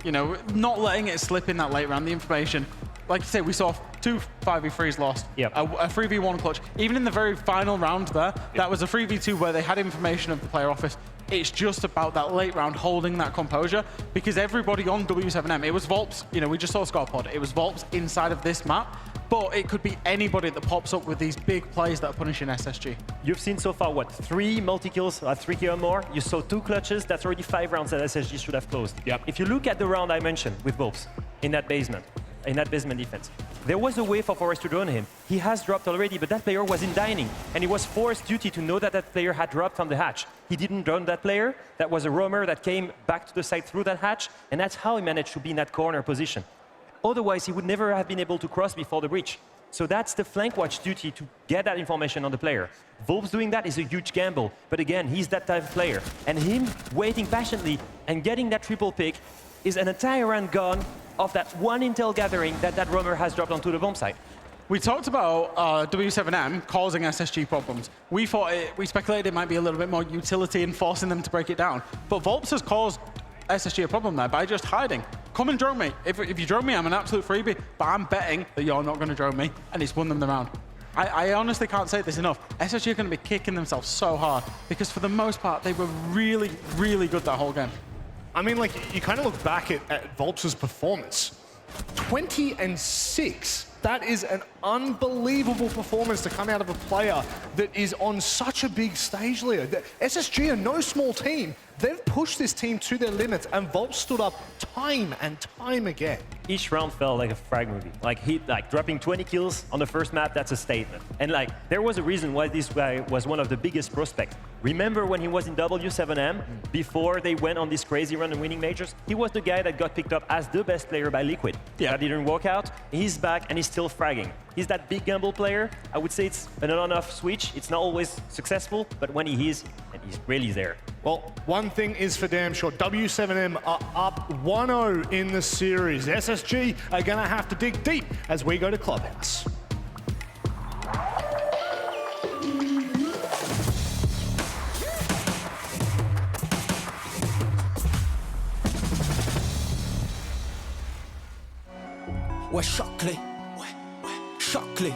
Not letting it slip in that late round. The information, like you say, we saw 2 5v3s lost, a 3v1 clutch. Even in the very final round there, that was a 3v2 where they had information of the player office. It's just about that late round holding that composure, because everybody on w7m, it was v7m, we just saw Scorpod, it was v7m inside of this map, but it could be anybody that pops up with these big plays that are punishing SSG. You've seen so far, what, 3 multi-kills, 3 kills or more? You saw 2 clutches, that's already 5 rounds that SSG should have closed. Yep. If you look at the round I mentioned with v7m in that basement defense, there was a way for f0rest to drone him. He has dropped already, but that player was in dining, and it was f0rest's duty to know that that player had dropped from the hatch. He didn't drone that player. That was a roamer that came back to the side through that hatch, and that's how he managed to be in that corner position. Otherwise, he would never have been able to cross before the breach. So that's the flank watch duty, to get that information on the player. v7m's doing that is a huge gamble, but again, he's that type of player. And him waiting patiently and getting that triple pick is an entire round gone of that one intel gathering that roamer has dropped onto the bomb site. We talked about w7m causing SSG problems. We speculated it might be a little bit more utility in forcing them to break it down. But v7m has caused SSG a problem there by just hiding. Come and drone me. If you drone me, I'm an absolute freebie, but I'm betting that you're not going to drone me, and it's won them the round. I honestly can't say this enough. SSG are going to be kicking themselves so hard, because for the most part, they were really, really good that whole game. I mean, you kind of look back at v7m's performance. 20-6. That is an unbelievable performance to come out of a player that is on such a big stage, Leo. The SSG are no small team. They've pushed this team to their limits, and v7m stood up time and time again. Each round felt like a frag movie. Dropping 20 kills on the first map, that's a statement. And there was a reason why this guy was one of the biggest prospects. Remember when he was in w7m, before they went on this crazy run and winning majors? He was the guy that got picked up as the best player by Liquid. Yeah. That didn't work out. He's back and he's still fragging. He's that big gamble player. I would say it's an on-off switch. It's not always successful, but when he is, and he's really there. Well, one thing is for damn sure, w7m are up 1-0 in the series. SSG are going to have to dig deep as we go to Clubhouse. Ouais, choque-les. Choque-les.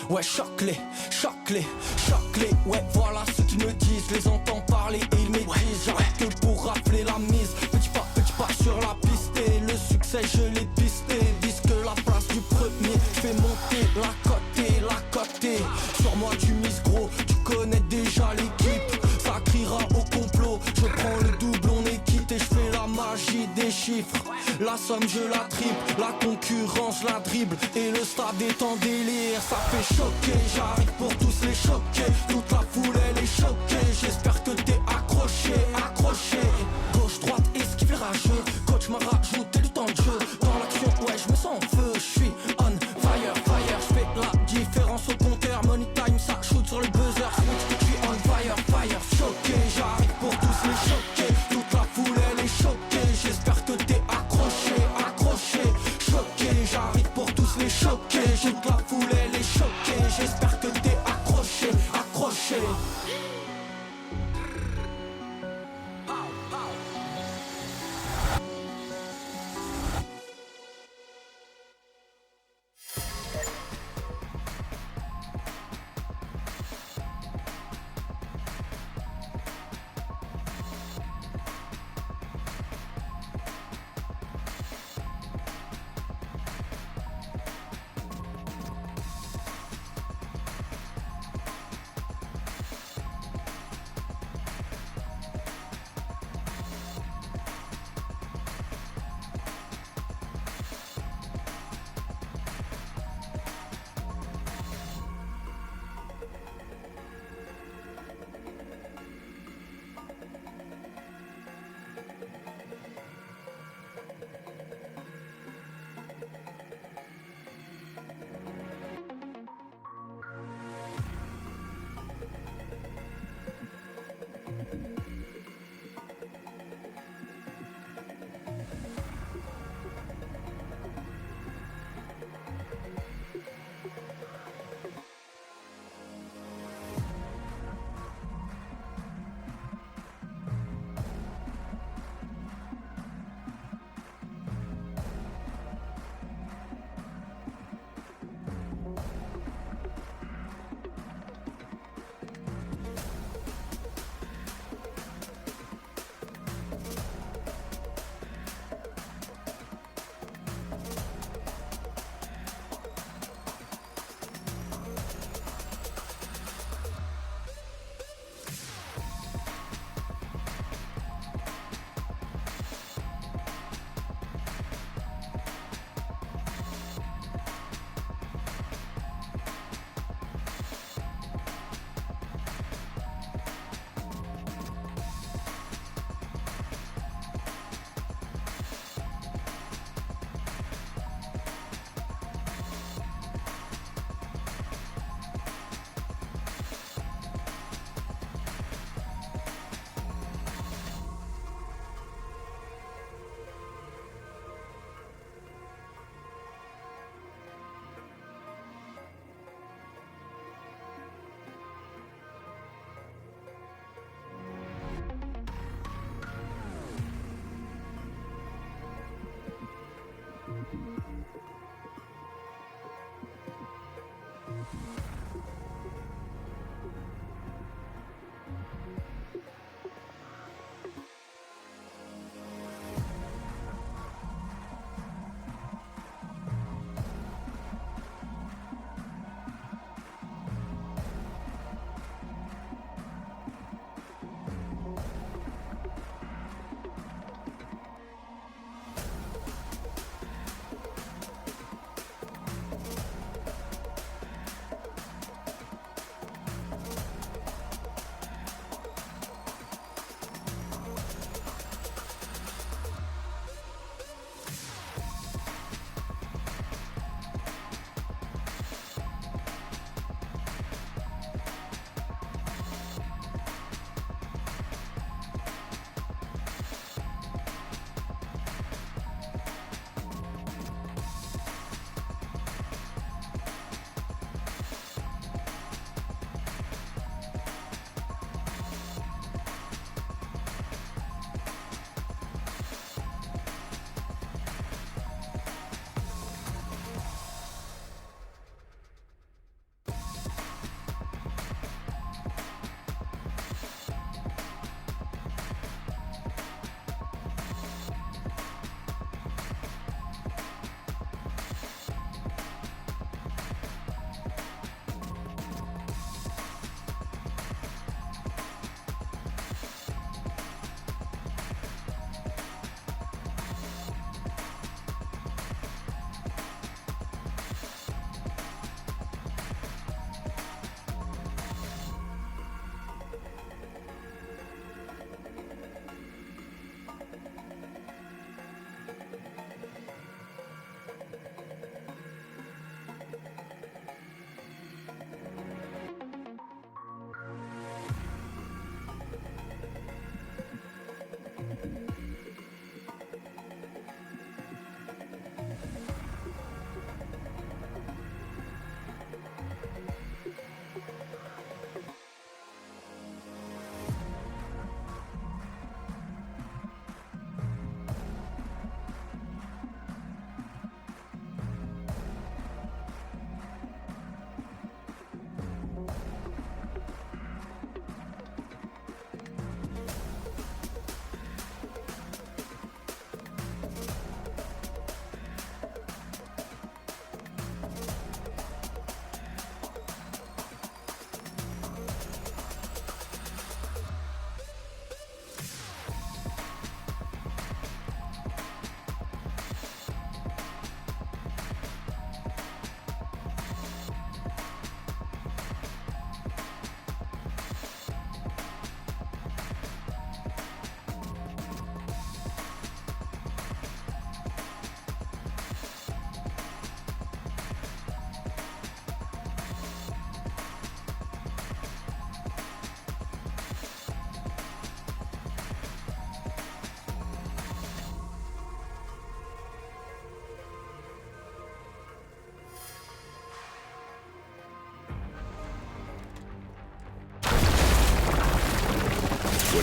Ouais, choque-les, choque-les, choque-les. Ouais, voilà ce qu'ils me disent. Je les entends parler et ils maîtrisent. J'arrête que pour rafler la mise. Petit pas sur la piste. Et le succès, je l'ai pisté. Vise que la place du premier. Fais monter la côté. Sur moi, tu mises gros. Tu connais déjà l'équipe. Ça criera au complot. Je prends le double, on est quitté. Je fais la magie des chiffres. chiffres. La somme je la triple, la concurrence la dribble. Et le stade est en délire, ça fait choquer. J'arrive pour tous les choquer. Toute la foule elle est choquée. J'espère que t'es accroché, accroché. Gauche, droite, esquive les rageux. Coach m'a rajouté du temps de jeu. Dans l'action, ouais je me sens en feu. Je suis on fire, fire. Je fais la différence au compteur. Money time, ça shoot sur le buzzer. Je suis on fire, fire. Choqué, j'arrive pour tous les choquer. Toute la foule elle est choquée. J'espère que t'es accroché, accroché. Choqué, j'arrive pour tous les choquer. Toute la foule elle est choquée. J'espère que t'es accroché, accroché.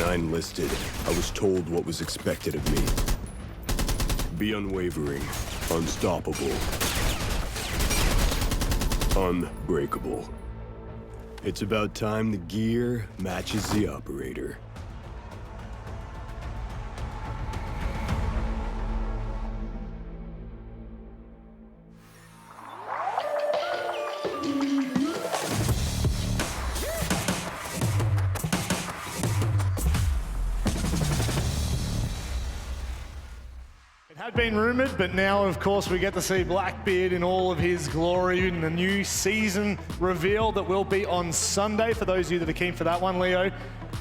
I enlisted, I was told what was expected of me. Be unwavering, unstoppable, unbreakable. It's about time the gear matches the operator. Had been rumored, but now, of course, we get to see Blackbeard in all of his glory in the new season reveal that will be on Sunday. For those of you that are keen for that one, Leo,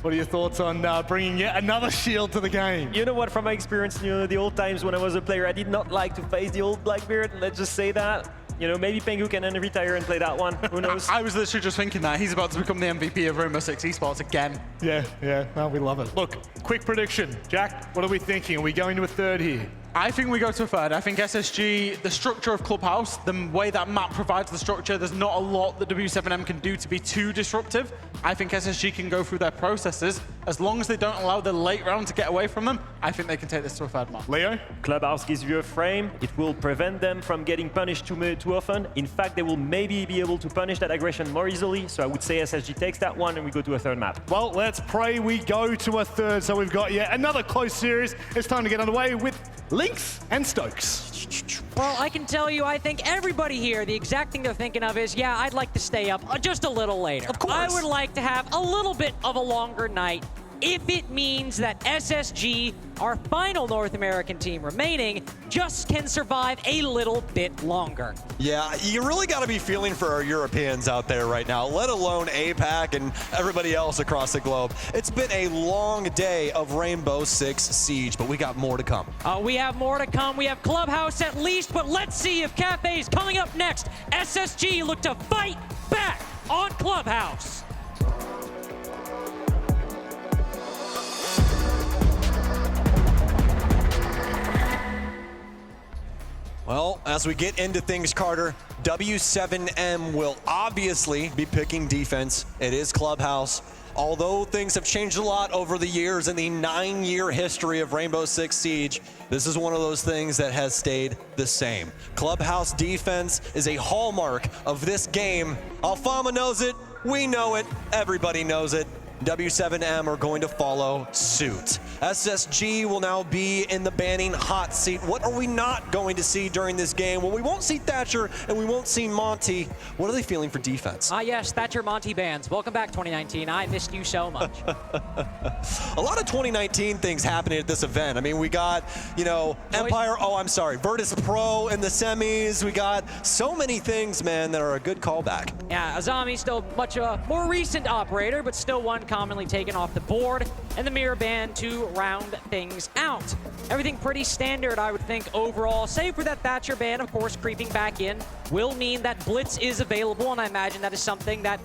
what are your thoughts on bringing yet another shield to the game? You know what, from my experience, the old times when I was a player, I did not like to face the old Blackbeard, let's just say that. Maybe Pengu can then retire and play that one, who knows? I was literally just thinking that. He's about to become the MVP of w7m Esports again. Yeah, no, we love it. Look, quick prediction. Jack, what are we thinking? Are we going to a third here? I think we go to a third. I think SSG, the structure of Clubhouse, the way that map provides the structure, there's not a lot that w7m can do to be too disruptive. I think SSG can go through their processes. As long as they don't allow the late round to get away from them, I think they can take this to a third map. Leo? Clubhouse gives you a frame. It will prevent them from getting punished too often. In fact, they will maybe be able to punish that aggression more easily. So I would say SSG takes that one and we go to a third map. Well, let's pray we go to a third. So we've got yet another close series. It's time to get underway with Lynx and Stokes. Well, I can tell you, I think everybody here, the exact thing they're thinking of is, yeah, I'd like to stay up just a little later. Of course. I would like to have a little bit of a longer night if it means that SSG, our final North American team remaining, just can survive a little bit longer. Yeah, you really got to be feeling for our Europeans out there right now, let alone APAC and everybody else across the globe. It's been a long day of Rainbow Six Siege, but we got more to come. We have more to come. We have Clubhouse at least, but let's see if Cafe's coming up next. SSG look to fight back on Clubhouse. Well, as we get into things, Carter, w7m will obviously be picking defense. It is Clubhouse. Although things have changed a lot over the years in the 9-year history of Rainbow Six Siege, this is one of those things that has stayed the same. Clubhouse defense is a hallmark of this game. Alfama knows it, we know it, everybody knows it. w7m are going to follow suit. SSG will now be in the banning hot seat. What are we not going to see during this game? Well, we won't see Thatcher and we won't see Monty. What are they feeling for defense? Yes, Thatcher Monty bans. Welcome back, 2019. I missed you so much. A lot of 2019 things happening at this event. I mean, we got, Empire, Virtus Pro in the semis. We got so many things, man, that are a good callback. Yeah, Azami still much more recent operator, but still one commonly taken off the board, and the mirror ban to round things out. Everything pretty standard, I would think, overall, save for that Thatcher ban, of course, creeping back in, will mean that Blitz is available, and I imagine that is something that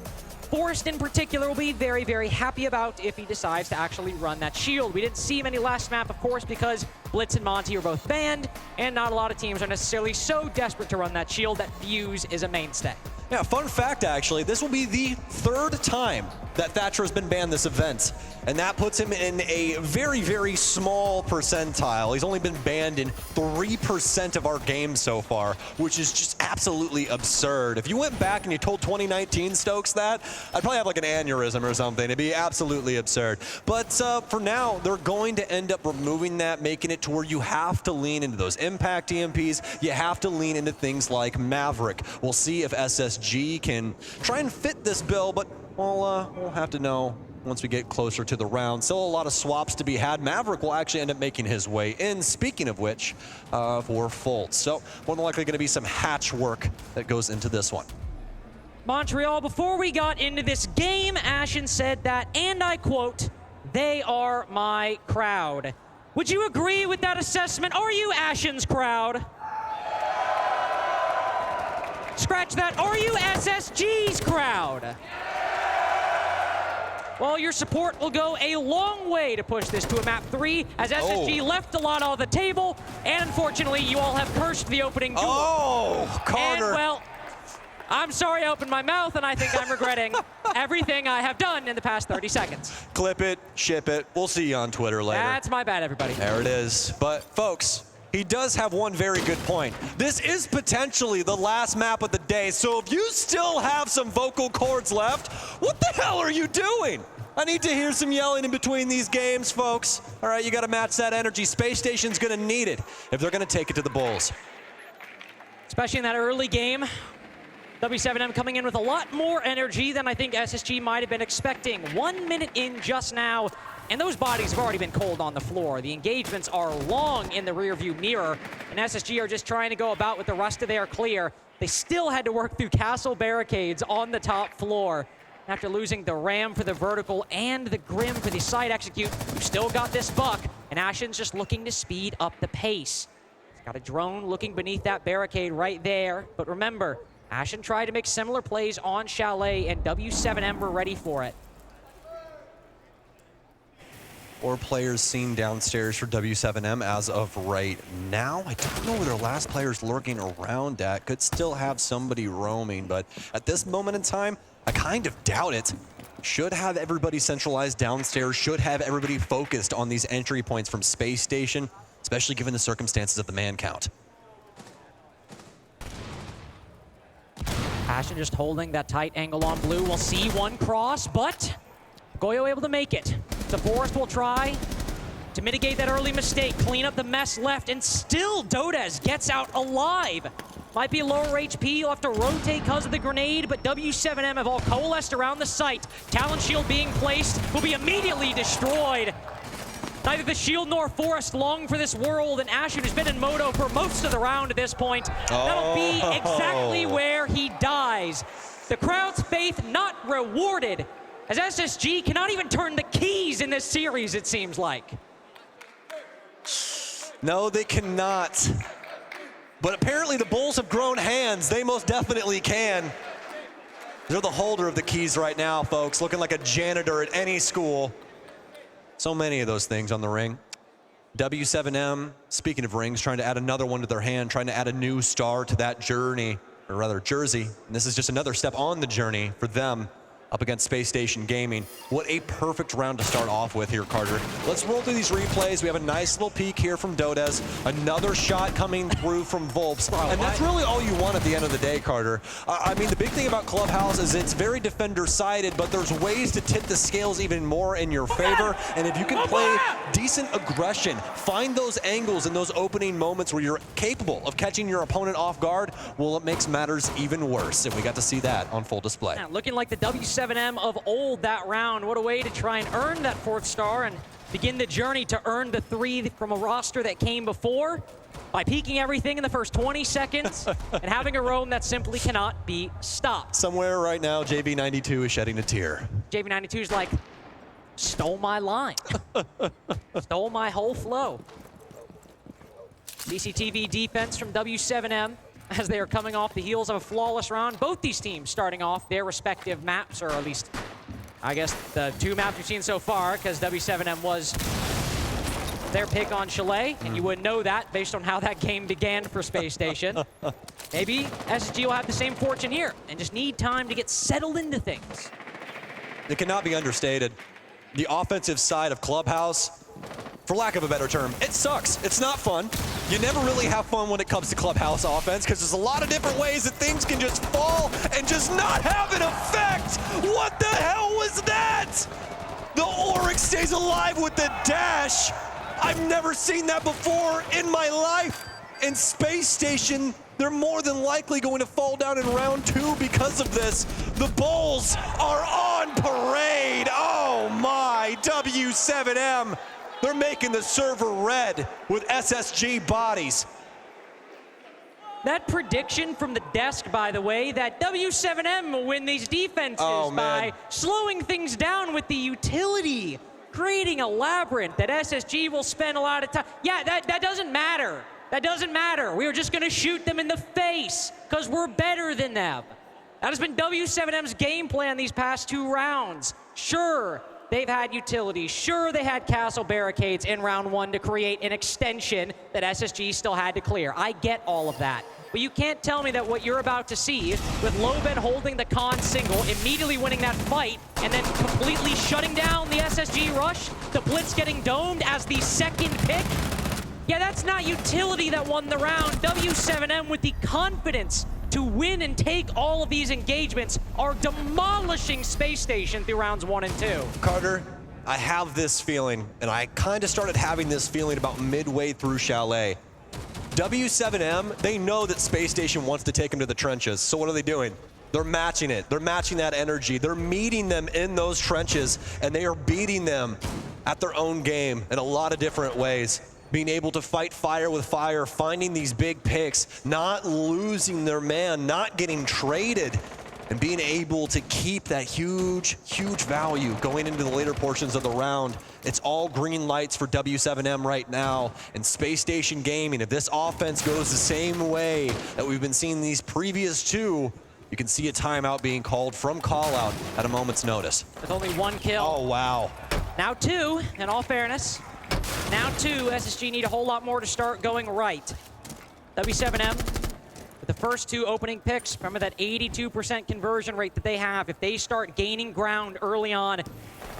Forrest in particular will be very, very happy about if he decides to actually run that shield. We didn't see him any last map, of course, because Blitz and Monty are both banned, and not a lot of teams are necessarily so desperate to run that shield that Fuse is a mainstay. Yeah, fun fact, actually, this will be the 3rd time that Thatcher has been banned this event, and that puts him in a very, very small percentile. He's only been banned in 3% of our games so far, which is just absolutely absurd. If you went back and you told 2019 Stokes that, I'd probably have like an aneurysm or something. It'd be absolutely absurd. But for now, they're going to end up removing that, making it to where you have to lean into those impact EMPs. You have to lean into things like Maverick. We'll see if SSG can try and fit this bill, but we'll have to know once we get closer to the round. Still a lot of swaps to be had. Maverick will actually end up making his way in, speaking of which, for Fultz. So more than likely going to be some hatch work that goes into this one. Montreal, before we got into this game, Ashen said that, and I quote, "They are my crowd." Would you agree with that assessment? Are you Ashen's crowd? Scratch that. Are you SSG's crowd? Well, your support will go a long way to push this to a map 3, as SSG left a lot on the table, and unfortunately, you all have cursed the opening duel. Oh, Carter. And, well, I'm sorry I opened my mouth, and I think I'm regretting everything I have done in the past 30 seconds. Clip it, ship it. We'll see you on Twitter later. That's my bad, everybody. There it is. But folks, he does have one very good point. This is potentially the last map of the day, so if you still have some vocal cords left, what the hell are you doing? I need to hear some yelling in between these games, folks. All right, you got to match that energy. Space Station's going to need it if they're going to take it to the Bulls. Especially in that early game. w7m coming in with a lot more energy than I think SSG might have been expecting. 1 minute in just now, and those bodies have already been cold on the floor. The engagements are long in the rearview mirror, and SSG are just trying to go about with the rest of their clear. They still had to work through castle barricades on the top floor. After losing the Ram for the vertical and the Grim for the side execute, you've still got this buck, and Ashen's just looking to speed up the pace. He's got a drone looking beneath that barricade right there, but remember, Ashen tried to make similar plays on Chalet, and w7m were ready for it. 4 players seen downstairs for w7m as of right now. I don't know where their last player's lurking around at. Could still have somebody roaming, but at this moment in time, I kind of doubt it. Should have everybody centralized downstairs, should have everybody focused on these entry points from Space Station, especially given the circumstances of the man count. Ashen just holding that tight angle on blue. We'll see one cross, but Goyo able to make it. The Forest will try to mitigate that early mistake, clean up the mess left, and still Dodez gets out alive. Might be lower HP, you'll have to rotate because of the grenade, but w7m have all coalesced around the site. Talon Shield being placed will be immediately destroyed. Neither the Shield nor Forest long for this world, and Ashen has been in moto for most of the round at this point. That'll be exactly where he dies. The crowd's faith not rewarded, as SSG cannot even turn the keys in this series, it seems like. No, they cannot. But apparently the Bulls have grown hands. They most definitely can. They're the holder of the keys right now, folks, looking like a janitor at any school. So many of those things on the ring. w7m, speaking of rings, trying to add another one to their hand, trying to add a new star to that journey, or rather jersey. And this is just another step on the journey for them up against Space Station Gaming. What a perfect round to start off with here, Carter. Let's roll through these replays. We have a nice little peek here from Dodez. Another shot coming through from Volps. And that's really all you want at the end of the day, Carter. I mean, the big thing about Clubhouse is it's very defender-sided, but there's ways to tip the scales even more in your favor. And if you can play decent aggression, find those angles in those opening moments where you're capable of catching your opponent off guard, well, it makes matters even worse. And we got to see that on full display. Yeah, looking like the w7m of old that round. What a way to try and earn that 4th star and begin the journey to earn the 3 from a roster that came before by peaking everything in the first 20 seconds and having a roam that simply cannot be stopped. Somewhere right now, JV92 is shedding a tear. JV92 is like, stole my line. Stole my whole flow. CCTV defense from w7m as they are coming off the heels of a flawless round. Both these teams starting off their respective maps, or at least, I guess, the 2 maps we've seen so far, because w7m was their pick on Chalet, and you wouldn't know that based on how that game began for Space Station. Maybe SSG will have the same fortune here, and just need time to get settled into things. It cannot be understated. The offensive side of Clubhouse, for lack of a better term, it sucks. It's not fun. You never really have fun when it comes to Clubhouse offense because there's a lot of different ways that things can just fall and just not have an effect. What the hell was that? The Oryx stays alive with the dash. I've never seen that before in my life. In Space Station, they're more than likely going to fall down in round 2 because of this. The Bulls are on parade. Oh my, w7m. They're making the server red with SSG bodies. That prediction from the desk, by the way, that w7m will win these defenses by slowing things down with the utility, creating a labyrinth that SSG will spend a lot of time. Yeah, that doesn't matter. That doesn't matter. We are just going to shoot them in the face because we're better than them. That has been w7m's game plan these past 2 rounds. Sure, they've had utility. Sure, they had castle barricades in round 1 to create an extension that SSG still had to clear. I get all of that. But you can't tell me that what you're about to see, with Loben holding the con single, immediately winning that fight, and then completely shutting down the SSG rush, the Blitz getting domed as the second pick. Yeah, that's not utility that won the round. W7M with the confidence to win and take all of these engagements are demolishing Space Station through rounds 1 and 2. Carter, I have this feeling, and I kind of started having this feeling about midway through Chalet. W7M, they know that Space Station wants to take them to the trenches, so what are they doing? They're matching it. They're matching that energy. They're meeting them in those trenches, and they are beating them at their own game in a lot of different ways. Being able to fight fire with fire, finding these big picks, not losing their man, not getting traded, and being able to keep that huge, huge value going into the later portions of the round. It's all green lights for W7M right now. And Space Station Gaming, if this offense goes the same way that we've been seeing these previous two, you can see a timeout being called from call-out at a moment's notice. With only 1 kill. Oh, wow. Now 2, in all fairness. Now 2, SSG need a whole lot more to start going right. W7M, with the first 2 opening picks, remember that 82% conversion rate that they have. If they start gaining ground early on,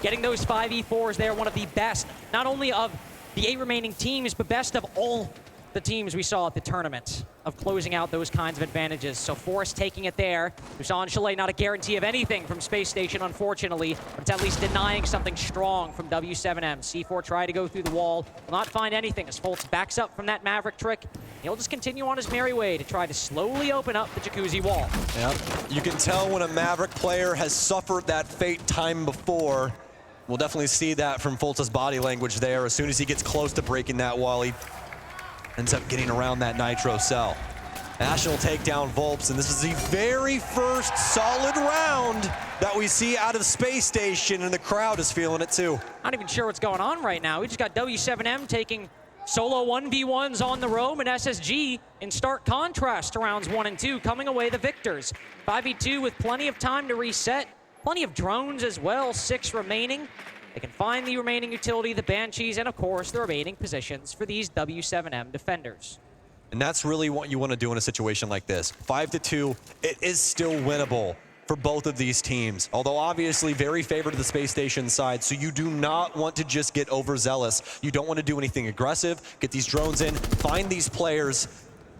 getting those 5v4s, they're one of the best, not only of the 8 remaining teams, but best of all the teams we saw at the tournament of closing out those kinds of advantages. So Forrest taking it there. We saw in Chalet not a guarantee of anything from Space Station, unfortunately, but it's at least denying something strong from W7M. C4 tried to go through the wall, will not find anything as Fultz backs up from that Maverick trick. He'll just continue on his merry way to try to slowly open up the jacuzzi wall. Yep. You can tell when a Maverick player has suffered that fate time before. We'll definitely see that from Fultz's body language there. As soon as he gets close to breaking that wall, he ends up getting around that nitro cell. Ashen will take down Volps, and this is the very first solid round that we see out of Space Station, and the crowd is feeling it too. Not even sure what's going on right now. We just got W7M taking solo 1v1s on the roam, and SSG in stark contrast to rounds 1 and 2, coming away the victors. 5v2 with plenty of time to reset, plenty of drones as well, 6 remaining. They can find the remaining utility, the Banshees, and of course the remaining positions for these W7M defenders. And that's really what you want to do in a situation like this. 5-2, it is still winnable for both of these teams. Although obviously very favored to the Space Station side, so you do not want to just get overzealous. You don't want to do anything aggressive. Get these drones in, find these players,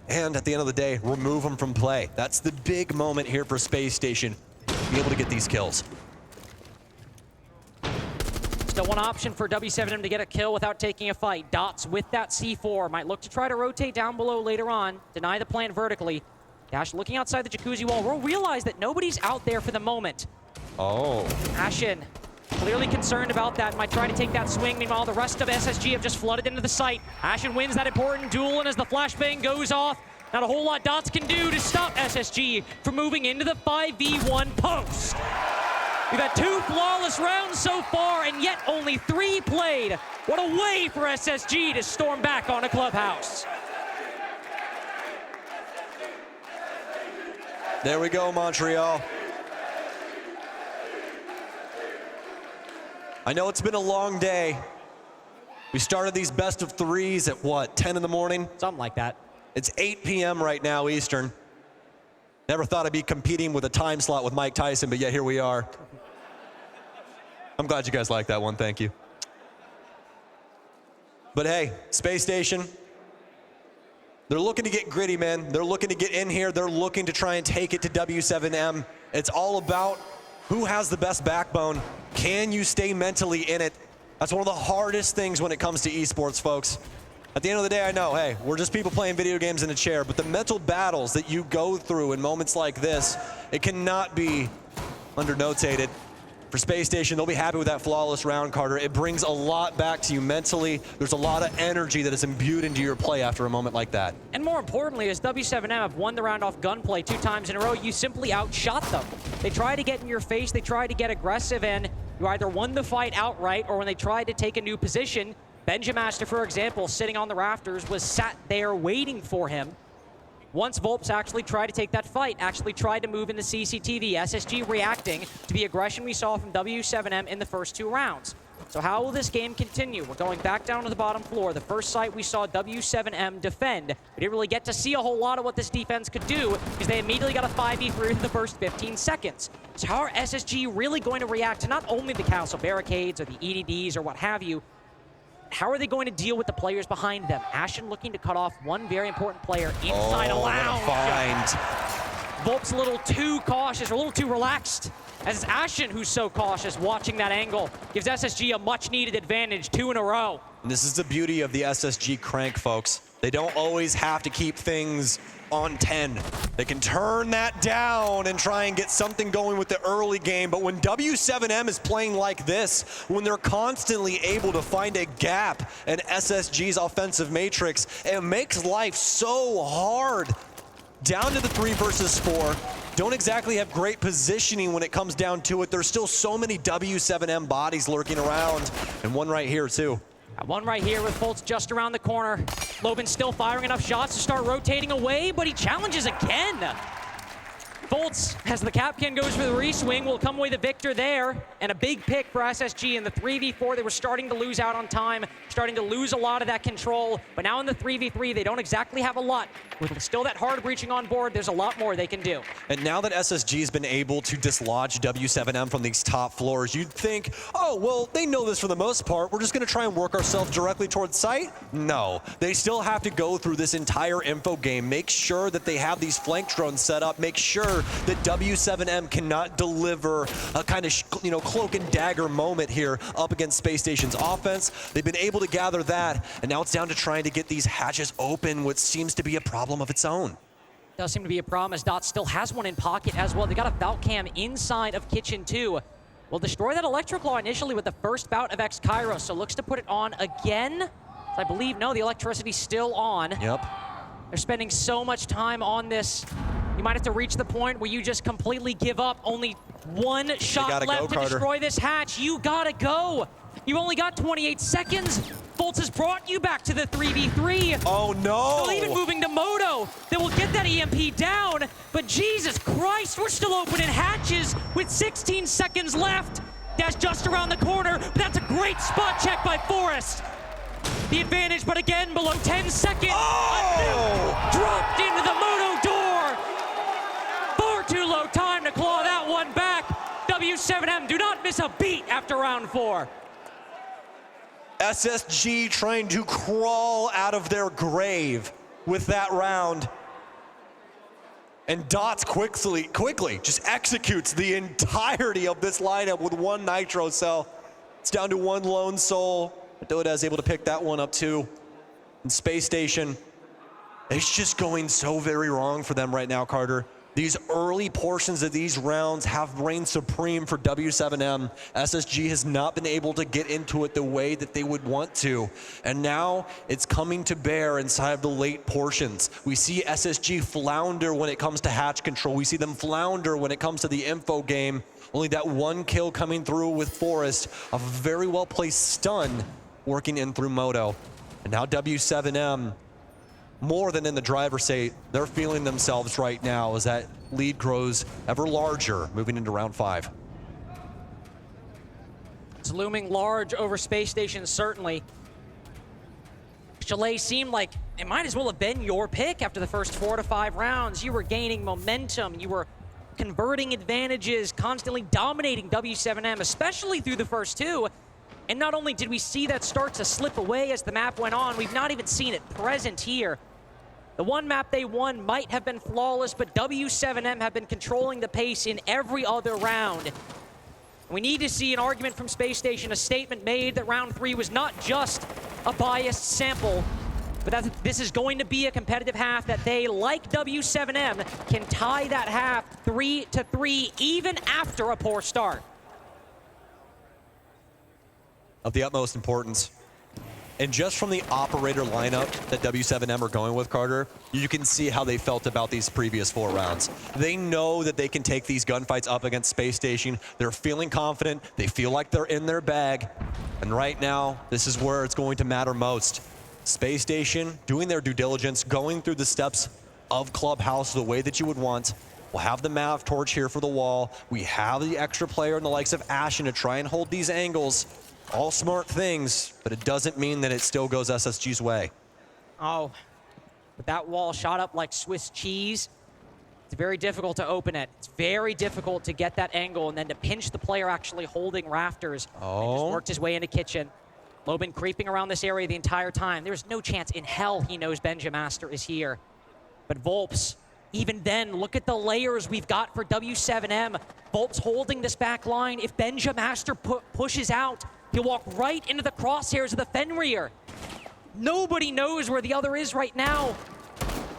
and at the end of the day, remove them from play. That's the big moment here for Space Station, be able to get these kills. Still one option for W7M to get a kill without taking a fight. Dots with that C4 might look to try to rotate down below later on, deny the plant vertically. Dash looking outside the jacuzzi wall. We'll realize that nobody's out there for the moment. Oh. Ashen clearly concerned about that, might try to take that swing. Meanwhile, the rest of SSG have just flooded into the site. Ashen wins that important duel, and as the flashbang goes off, not a whole lot Dots can do to stop SSG from moving into the 5v1 post. We've had 2 flawless rounds so far, and yet only 3 played. What a way for SSG to storm back on a clubhouse. There we go, Montreal. I know it's been a long day. We started these best of 3s at what, 10 in the morning? Something like that. It's 8 p.m. right now, Eastern. Never thought I'd be competing with a time slot with Mike Tyson, but yet here we are. I'm glad you guys like that one, thank you. But hey, Space Station, they're looking to get gritty, man. They're looking to get in here. They're looking to try and take it to W7M. It's all about who has the best backbone. Can you stay mentally in it? That's one of the hardest things when it comes to esports, folks. At the end of the day, I know, hey, we're just people playing video games in a chair, but the mental battles that you go through in moments like this, it cannot be undernotated. For Space Station, they'll be happy with that flawless round, Carter. It brings a lot back to you mentally. There's a lot of energy that is imbued into your play after a moment like that. And more importantly, as W7M have won the round off gunplay 2 times in a row, you simply outshot them. They tried to get in your face, they tried to get aggressive, and you either won the fight outright, or when they tried to take a new position, Benjamaster, for example, sitting on the rafters, was sat there waiting for him. Once Volps actually tried to take that fight, actually tried to move in the CCTV, SSG reacting to the aggression we saw from W7M in the first 2 rounds. So how will this game continue? We're going back down to the bottom floor. The first site we saw w7m defend. We didn't really get to see a whole lot of what this defense could do because they immediately got a 5v3 in the first 15 seconds. So how are SSG really going to react to not only the castle barricades or the EDDs or what have you, how are they going to deal with the players behind them? Ashen looking to cut off one very important player inside a lounge. Volp's a little too cautious, or a little too relaxed. As it's Ashen who's so cautious watching that angle. Gives SSG a much-needed advantage, 2 in a row. And this is the beauty of the SSG crank, folks. They don't always have to keep things on 10. They can turn that down and try and get something going with the early game. But when w7m is playing like this, when they're constantly able to find a gap in SSG's offensive matrix, it makes life so hard. Down to the 3 versus 4. Don't exactly have great positioning when it comes down to it. There's still so many w7m bodies lurking around. And one right here, too. One right here with Fultz just around the corner. Lobin still firing enough shots to start rotating away, but he challenges again. Fultz, as the Capcan goes for the reswing, will come away the victor there. And a big pick for SSG in the 3v4. They were starting to lose out on time, starting to lose a lot of that control. But now in the 3v3, they don't exactly have a lot. With still that hard breaching on board, there's a lot more they can do. And now that SSG's been able to dislodge w7m from these top floors, you'd think, oh, well, they know this for the most part. We're just going to try and work ourselves directly towards site? No. They still have to go through this entire info game, make sure that they have these flank drones set up, make sure that w7m cannot deliver a kind of, cloak and dagger moment here up against Spacestation's offense. They've been able to gather that, and now it's down to trying to get these hatches open, which seems to be a problem of its own. Does seem to be a problem as Dot still has one in pocket as well. They got a Valcam inside of Kitchen 2. Will destroy that Electroclaw initially with the first bout of X-Kairos, so looks to put it on again. I believe, no, the electricity's still on. Yep. They're spending so much time on this. You might have to reach the point where you just completely give up. Only one shot left to destroy this hatch. You gotta go. You've only got 28 seconds. Fultz has brought you back to the 3v3. Oh no! Still even moving to Moto. They will get that EMP down, but Jesus Christ, we're still opening hatches with 16 seconds left. That's just around the corner, but that's a great spot check by Forrest. The advantage, but again, below 10 seconds. Oh! Dropped into the Moto door. Far too low time to claw that one back. w7m do not miss a beat after round 4. SSG trying to crawl out of their grave with that round. And Dots quickly just executes the entirety of this lineup with one Nitro cell. It's down to one lone soul. Dota is able to pick that one up too. And Space Station, it's just going so very wrong for them right now, Carter. These early portions of these rounds have reigned supreme for w7m. SSG has not been able to get into it the way that they would want to. And now it's coming to bear inside of the late portions. We see SSG flounder when it comes to hatch control. We see them flounder when it comes to the info game. Only that one kill coming through with Forrest, a very well-placed stun working in through Moto. And now w7m, more than in the driver's seat, they're feeling themselves right now as that lead grows ever larger, moving into round 5. It's looming large over Space Station, certainly. Chalet seemed like it might as well have been your pick after the first 4 to 5 rounds. You were gaining momentum. You were converting advantages, constantly dominating w7m, especially through the first 2. And not only did we see that start to slip away as the map went on, we've not even seen it present here. The one map they won might have been flawless, but w7m have been controlling the pace in every other round. We need to see an argument from Space Station, a statement made that round 3 was not just a biased sample, but that this is going to be a competitive half that they, like w7m, can tie that half 3-3 even after a poor start. Of the utmost importance. And just from the operator lineup that w7m are going with, Carter, you can see how they felt about these previous 4 rounds. They know that they can take these gunfights up against Space Station. They're feeling confident. They feel like they're in their bag. And right now, this is where it's going to matter most. Space Station doing their due diligence, going through the steps of Clubhouse the way that you would want. We'll have the Mav torch here for the wall. We have the extra player and the likes of Ashen to try and hold these angles. All smart things, but it doesn't mean that it still goes SSG's way. Oh, but that wall shot up like Swiss cheese. It's very difficult to open it. It's very difficult to get that angle and then to pinch the player actually holding rafters. And just worked his way into kitchen. Lobin creeping around this area the entire time. There's no chance in hell he knows Benjamaster is here. But Volps, even then, look at the layers we've got for w7m. Volps holding this back line. If Benjamaster pushes out, he'll walk right into the crosshairs of the Fenrir. Nobody knows where the other is right now.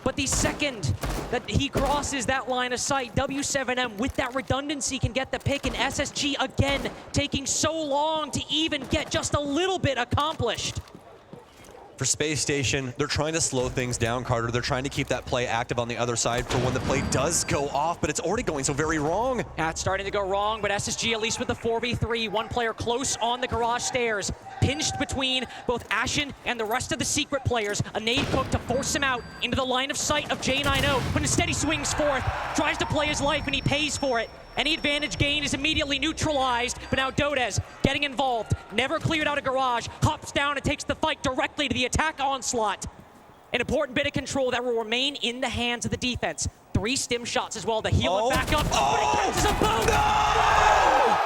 But the second that he crosses that line of sight, w7m with that redundancy can get the pick, and SSG again taking so long to even get just a little bit accomplished. For Space Station, they're trying to slow things down, Carter. They're trying to keep that play active on the other side for when the play does go off, but it's already going so very wrong. Yeah, it's starting to go wrong, but SSG, at least with the 4v3, one player close on the garage stairs, pinched between both Ashen and the rest of the secret players. A nade cook to force him out into the line of sight of J90, but instead he swings forth, tries to play his life, and he pays for it. Any advantage gain is immediately neutralized, but now Dodez getting involved, never cleared out a garage, hops down and takes the fight directly to the attack onslaught. An important bit of control that will remain in the hands of the defense. 3 stim shots as well to heal it back up, but he catches them both! No!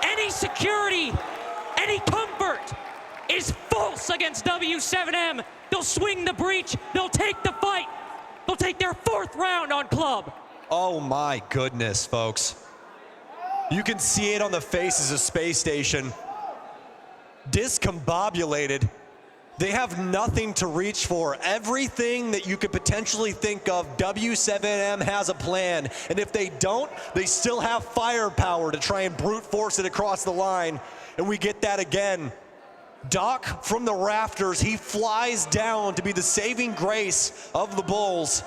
2! Any security, any comfort is false against w7m. They'll swing the breach, they'll take the fight. They'll take their 4th round on club. Oh my goodness, folks. You can see it on the faces of Space Station. Discombobulated. They have nothing to reach for. Everything that you could potentially think of, w7m has a plan. And if they don't, they still have firepower to try and brute force it across the line. And we get that again. Doc from the rafters, he flies down to be the saving grace of the Bulls,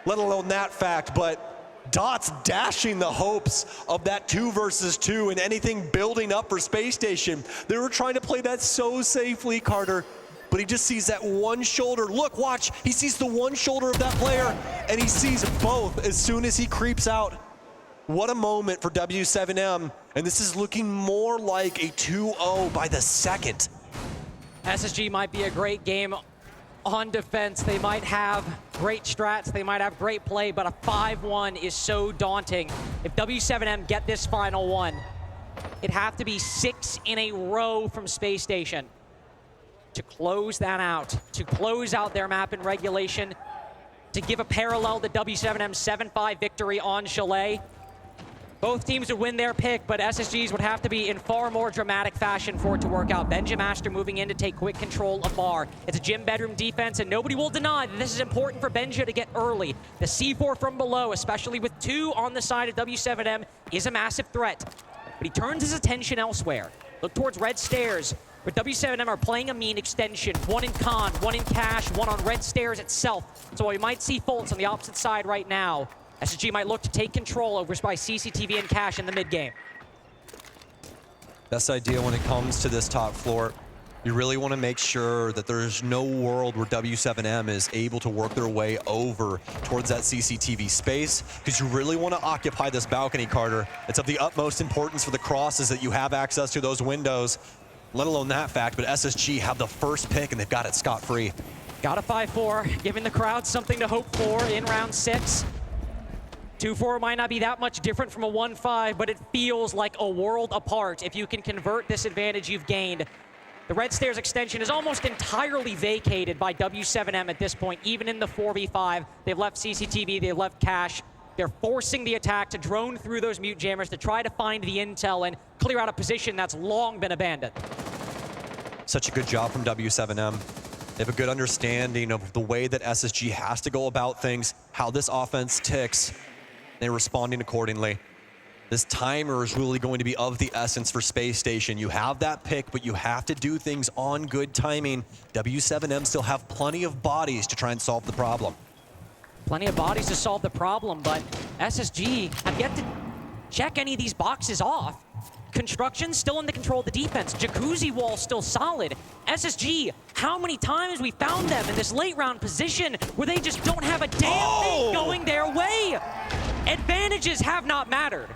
let alone that fact, but Dot's dashing the hopes of that 2 versus 2 and anything building up for Space Station. They were trying to play that so safely, Carter, but he just sees that one shoulder. Look, watch, he sees the one shoulder of that player, and he sees both as soon as he creeps out. What a moment for w7m, and this is looking more like a 2-0 by the second. SSG might be a great game on defense. They might have great strats, they might have great play, but a 5-1 is so daunting. If w7m get this final one, it'd have to be 6 in a row from Space Station to close that out, to close out their map in regulation, to give a parallel to w7m's 7-5 victory on Chalet. Both teams would win their pick, but SSG's would have to be in far more dramatic fashion for it to work out. Benjamaster moving in to take quick control of Bar. It's a gym bedroom defense, and nobody will deny that this is important for Benja to get early. The C4 from below, especially with 2 on the side of w7m, is a massive threat. But he turns his attention elsewhere. Look towards red stairs, where w7m are playing a mean extension. 1 in Con, 1 in Cash, 1 on red stairs itself. So we might see Fultz on the opposite side right now. SSG might look to take control over by CCTV and Cash in the mid-game. Best idea when it comes to this top floor, you really want to make sure that there's no world where w7m is able to work their way over towards that CCTV space, because you really want to occupy this balcony, Carter. It's of the utmost importance for the crosses that you have access to those windows, let alone that fact, but SSG have the first pick and they've got it scot-free. Got a 5-4, giving the crowd something to hope for in round 6. 2-4 might not be that much different from a 1-5, but it feels like a world apart if you can convert this advantage you've gained. The red stairs extension is almost entirely vacated by w7m at this point, even in the 4v5. They've left CCTV, they've left Cash. They're forcing the attack to drone through those mute jammers to try to find the intel and clear out a position that's long been abandoned. Such a good job from w7m. They have a good understanding of the way that SSG has to go about things, how this offense ticks. They're responding accordingly. This timer is really going to be of the essence for Space Station. You have that pick, but you have to do things on good timing. w7m still have plenty of bodies to try and solve the problem. Plenty of bodies to solve the problem, but SSG have yet to check any of these boxes off. Construction still in the control of the defense. Jacuzzi wall still solid. SSG, how many times we found them in this late round position where they just don't have a damn thing going their way? Advantages have not mattered.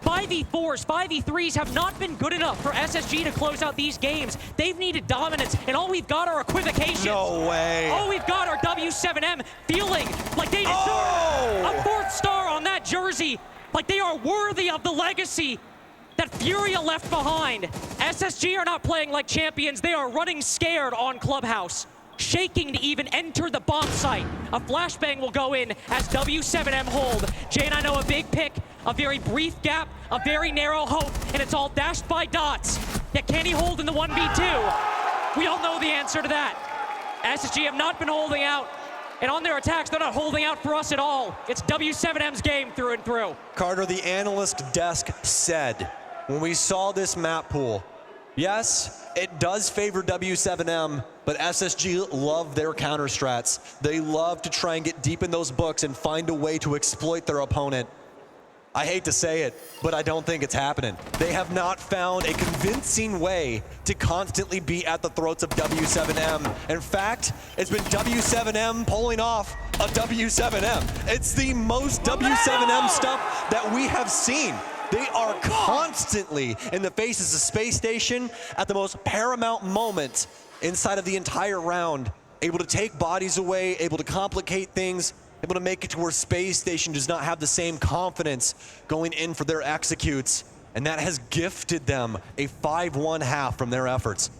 5v4s, 5v3s have not been good enough for SSG to close out these games. They've needed dominance, and all we've got are equivocations. No way. All we've got are w7m feeling like they deserve a 4th star on that jersey, like they are worthy of the legacy that Furia left behind. SSG are not playing like champions. They are running scared on Clubhouse, shaking to even enter the bomb site. A flashbang will go in as w7m hold. Jane, I know a big pick, a very brief gap, a very narrow hope, and it's all dashed by dots. Yet can he hold in the 1v2? We all know the answer to that. SSG have not been holding out, and on their attacks, they're not holding out for us at all. It's w7m's game through and through. Carter, the analyst desk said, when we saw this map pool, yes, it does favor w7m, but SSG love their counter strats. They love to try and get deep in those books and find a way to exploit their opponent. I hate to say it, but I don't think it's happening. They have not found a convincing way to constantly be at the throats of w7m. In fact, it's been w7m pulling off a w7m. It's the most w7m stuff that we have seen. They are constantly in the faces of Spacestation at the most paramount moment inside of the entire round, able to take bodies away, able to complicate things, able to make it to where Spacestation does not have the same confidence going in for their executes, and that has gifted them a 5-1 half from their efforts.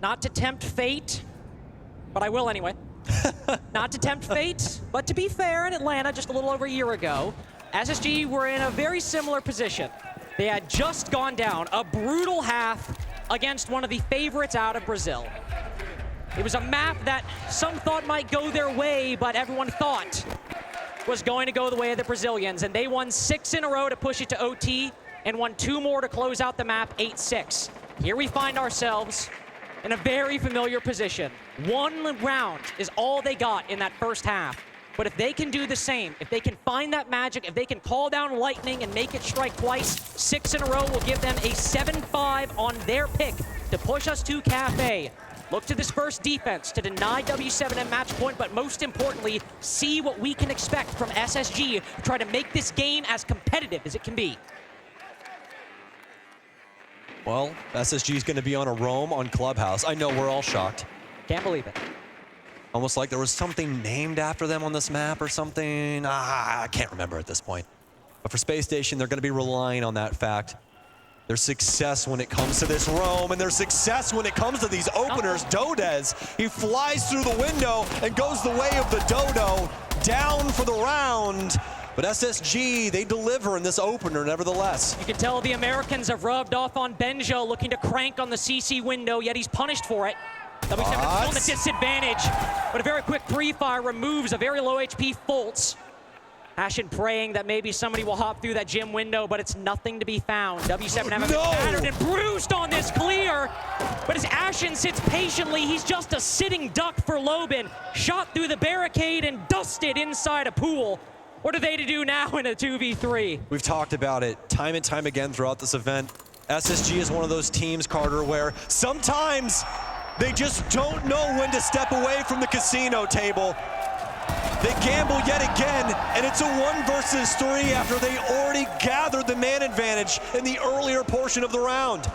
Not to tempt fate, but I will anyway. Not to tempt fate, but to be fair, in Atlanta just a little over a year ago, SSG were in a very similar position. They had just gone down a brutal half against one of the favorites out of Brazil. It was a map that some thought might go their way, but everyone thought was going to go the way of the Brazilians, and they won 6 in a row to push it to OT and won 2 more to close out the map 8-6. Here we find ourselves in a very familiar position. 1 round is all they got in that first half. But if they can do the same, if they can find that magic, if they can call down lightning and make it strike twice, 6 in a row will give them a 7-5 on their pick to push us to Cafe. Look to this first defense to deny w7m match point, but most importantly, see what we can expect from SSG to try to make this game as competitive as it can be. Well, SSG is going to be on a roam on Clubhouse. I know we're all shocked. Can't believe it. Almost like there was something named after them on this map or something. I can't remember at this point. But for Spacestation, they're going to be relying on that fact. Their success when it comes to this roam, and their success when it comes to these openers. Dodez, he flies through the window and goes the way of the dodo, down for the round. But SSG, they deliver in this opener nevertheless. You can tell the Americans have rubbed off on Benjo, looking to crank on the CC window, yet he's punished for it. W7 still on the disadvantage, but a very quick pre-fire removes a very low HP Fultz. Ashen praying that maybe somebody will hop through that gym window, but it's nothing to be found. W7 have been battered and bruised on this clear, but as Ashen sits patiently, he's just a sitting duck for Lobin. Shot through the barricade and dusted inside a pool. What are they to do now in a 2v3? We've talked about it time and time again throughout this event. SSG is one of those teams, Carter, where sometimes they just don't know when to step away from the casino table. They gamble yet again, and it's a 1 versus 3 after they already gathered the man advantage in the earlier portion of the round.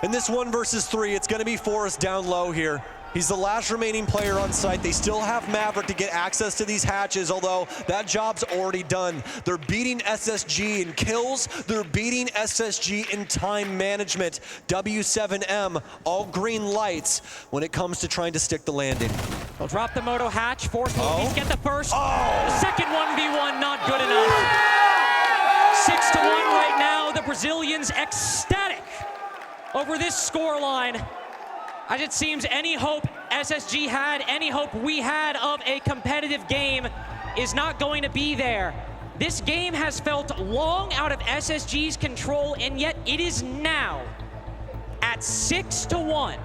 In this 1 versus 3, it's going to be Forrest down low here. He's the last remaining player on site. They still have Maverick to get access to these hatches, although that job's already done. They're beating SSG in kills. They're beating SSG in time management. W7M, all green lights when it comes to trying to stick the landing. They'll drop the Moto hatch, force will at least get the first. The second 1v1, not good enough. 6-1 right now. The Brazilians ecstatic over this scoreline. As it seems any hope SSG had, any hope we had of a competitive game is not going to be there. This game has felt long out of SSG's control, and yet it is now at 6-1.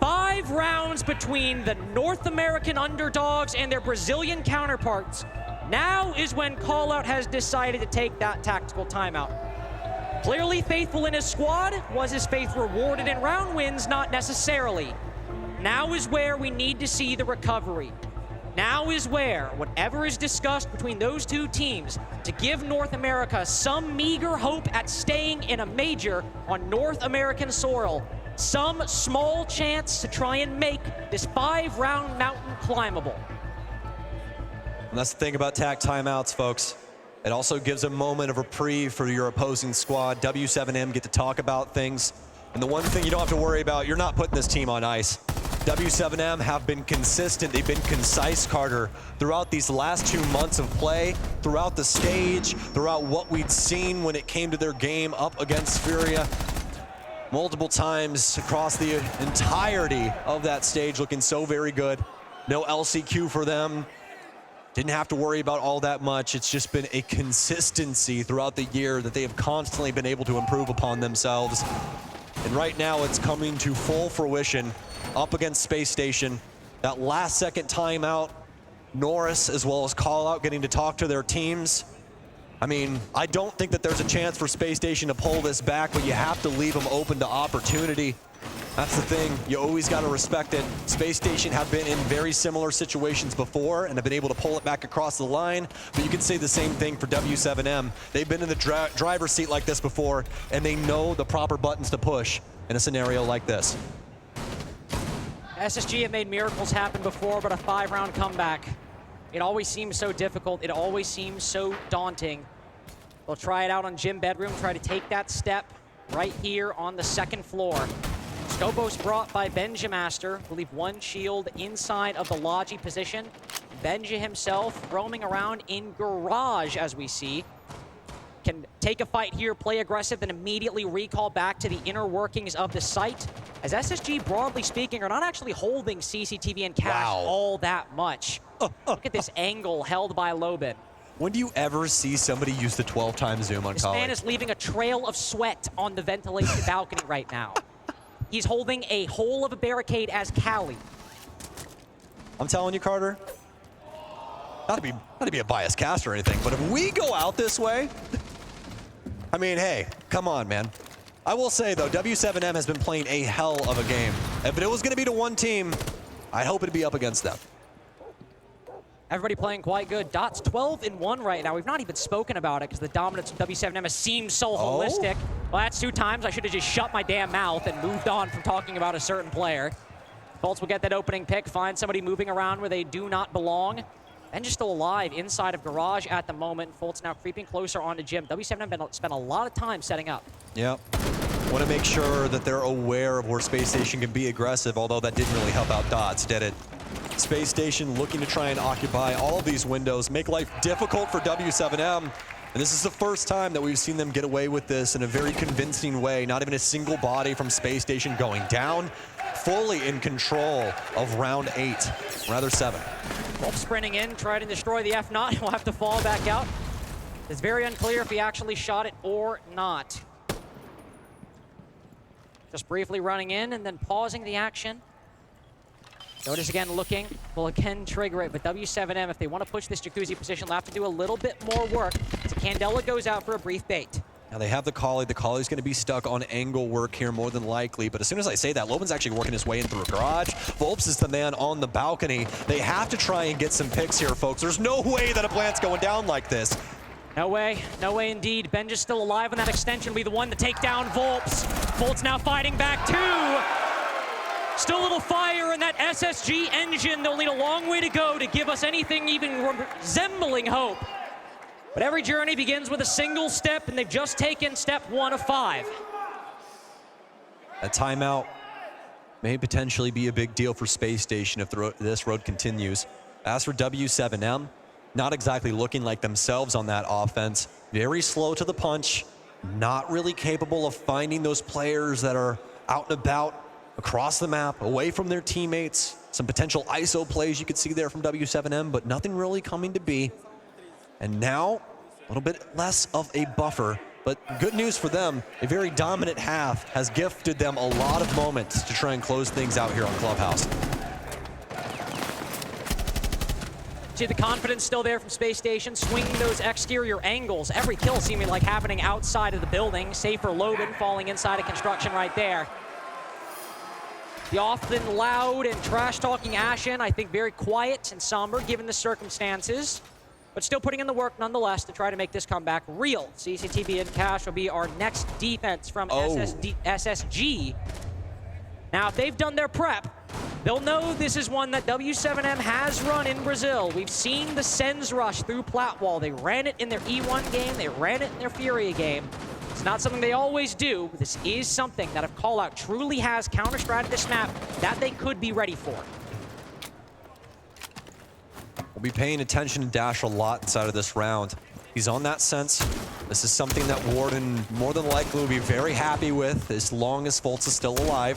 5 rounds between the North American underdogs and their Brazilian counterparts. Now is when Callout has decided to take that tactical timeout. Clearly faithful in his squad. Was his faith rewarded in round wins? Not necessarily. Now is where we need to see the recovery. Now is where, whatever is discussed between those two teams, to give North America some meager hope at staying in a major on North American soil, some small chance to try and make this 5-round mountain climbable. And that's the thing about TAC timeouts, folks. It also gives a moment of reprieve for your opposing squad. W7M get to talk about things. And the one thing you don't have to worry about, you're not putting this team on ice. W7M have been consistent, they've been concise, Carter, throughout these last 2 months of play, throughout the stage, throughout what we'd seen when it came to their game up against Furia. Multiple times across the entirety of that stage, looking so very good. No LCQ for them. Didn't have to worry about all that much. It's just been a consistency throughout the year that they have constantly been able to improve upon themselves. And right now it's coming to full fruition up against Space Station. That last second timeout, Norris as well as Call Out getting to talk to their teams. I mean, I don't think that there's a chance for Space Station to pull this back, but you have to leave them open to opportunity. That's the thing, you always got to respect it. Space Station have been in very similar situations before and have been able to pull it back across the line, but you can say the same thing for W7M. They've been in the driver's seat like this before, and they know the proper buttons to push in a scenario like this. SSG have made miracles happen before, but a 5-round comeback, it always seems so difficult, it always seems so daunting. They'll try it out on Gym Bedroom, try to take that step right here on the second floor. Skobos brought by Benjamaster, will leave one shield inside of the Logi position. Benja himself roaming around in Garage, as we see. Can take a fight here, play aggressive, then immediately recall back to the inner workings of the site. As SSG, broadly speaking, are not actually holding CCTV and cash all that much. Look at this angle held by Lobin. When do you ever see somebody use the 12-time zoom on This Collie? man is leaving a trail of sweat on the ventilation balcony right now. He's holding a hole of a barricade as Callie. I'm telling you, Carter, not to be a biased cast or anything, but if we go out this way, I mean, hey, come on, man. I will say, though, W7M has been playing a hell of a game. If it was going to be to one team, I hope it'd be up against them. Everybody playing quite good. Dot's 12-1 right now. We've not even spoken about it because the dominance of W7M has seemed so holistic. Well, that's 2 times. I should have just shut my damn mouth and moved on from talking about a certain player. Bolts will get that opening pick, find somebody moving around where they do not belong. And just still alive inside of Garage at the moment. Folt's now creeping closer onto Gym. W7M spent a lot of time setting up. Yep. Want to make sure that they're aware of where Space Station can be aggressive, although that didn't really help out Dots, did it? Space Station looking to try and occupy all of these windows, make life difficult for W7M. And this is the first time that we've seen them get away with this in a very convincing way. Not even a single body from Space Station going down. Fully in control of round 8, rather 7. Wolf sprinting in, trying to destroy the F-Not. He'll have to fall back out. It's very unclear if he actually shot it or not. Just briefly running in and then pausing the action. Notice again looking, will again trigger it, but W7M, if they want to push this Jacuzzi position, they'll have to do a little bit more work. So Candela goes out for a brief bait. Now they have the Collie. The Collie's going to be stuck on angle work here more than likely. But as soon as I say that, Lobin's actually working his way in through a Garage. Volps is the man on the balcony. They have to try and get some picks here, folks. There's no way that a plant's going down like this. No way indeed. Benja's still alive on that extension. Will be the one to take down Volps. Volts now fighting back too. Still a little fire in that SSG engine. They'll need a long way to go to give us anything even resembling hope. But every journey begins with a single step, and they've just taken step 1 of 5. A timeout may potentially be a big deal for Space Station if this road continues. As for W7M, not exactly looking like themselves on that offense. Very slow to the punch, not really capable of finding those players that are out and about across the map, away from their teammates. Some potential ISO plays you could see there from W7M, but nothing really coming to be. And now, a little bit less of a buffer, but good news for them, a very dominant half has gifted them a lot of moments to try and close things out here on Clubhouse. See the confidence still there from Space Station, swinging those exterior angles. Every kill seeming like happening outside of the building, save for Logan falling inside of construction right there. The often loud and trash-talking Ashen, I think very quiet and somber given the circumstances, but still putting in the work nonetheless to try to make this comeback real. CCTV and Cash will be our next defense from SSG. Now, if they've done their prep, they'll know this is one that w7m has run in Brazil. We've seen the Sens rush through Platwall. They ran it in their E1 game. They ran it in their Furia game. It's not something they always do, but this is something that if Callout truly has counter-strat this map, that they could be ready for. We'll be paying attention to Dash a lot inside of this round. He's on that sense. This is something that Warden more than likely will be very happy with as long as Fultz is still alive.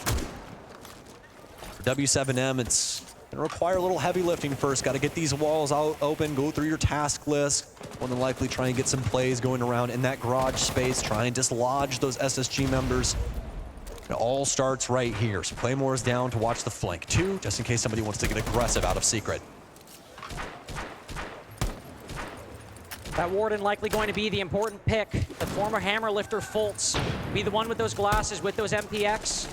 For w7m, it's gonna require a little heavy lifting first. Got to get these walls out open, go through your task list. More than likely try and get some plays going around in that garage space, try and dislodge those SSG members. It all starts right here. So Claymore's down to watch the flank too, just in case somebody wants to get aggressive out of secret. That Warden likely going to be the important pick. The former hammer lifter Fultz be the one with those glasses, with those MPX.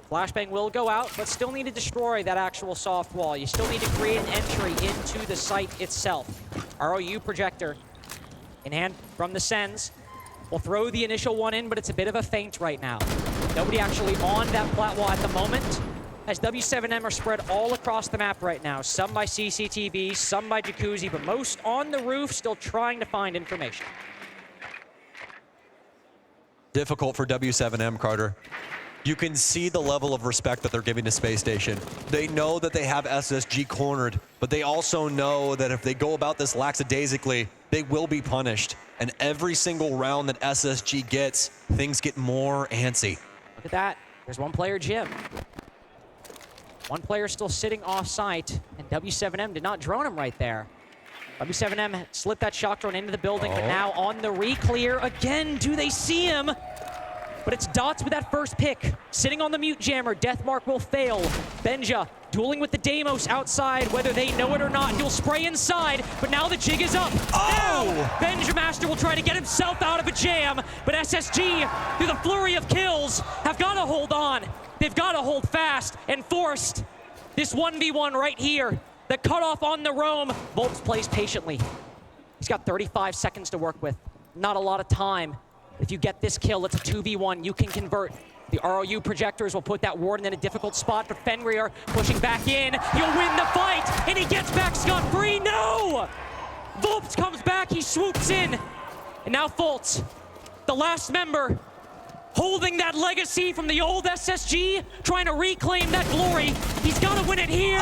Flashbang will go out, but still need to destroy that actual soft wall. You still need to create an entry into the site itself. ROU projector in hand from the Sens. We'll throw the initial one in, but it's a bit of a feint right now. Nobody actually on that flat wall at the moment, as w7m are spread all across the map right now. Some by CCTV, some by Jacuzzi, but most on the roof, still trying to find information. Difficult for w7m, Carter. You can see the level of respect that they're giving to Spacestation. They know that they have SSG cornered, but they also know that if they go about this lackadaisically, they will be punished. And every single round that SSG gets, things get more antsy. Look at that. There's one player, Jim. One player still sitting off site, and w7m did not drone him right there. w7m slipped that shock drone into the building, but now on the re-clear again. Do they see him? But it's Dots with that first pick. Sitting on the mute jammer, Deathmark will fail. Benja dueling with the Deimos outside, whether they know it or not. He'll spray inside, but now the jig is up. Now, Benja Master will try to get himself out of a jam, but SSG, through the flurry of kills, have got to hold on. They've got to hold fast and forced this 1v1 right here. The cutoff on the roam. Volps plays patiently. He's got 35 seconds to work with. Not a lot of time. If you get this kill, it's a 2v1. You can convert. The ROU projectors will put that Warden in a difficult spot, but Fenrir pushing back in. He'll win the fight, and he gets back scot-free. No! Volps comes back, he swoops in. And now Fultz, the last member, holding that legacy from the old SSG, trying to reclaim that glory. He's got to win it here.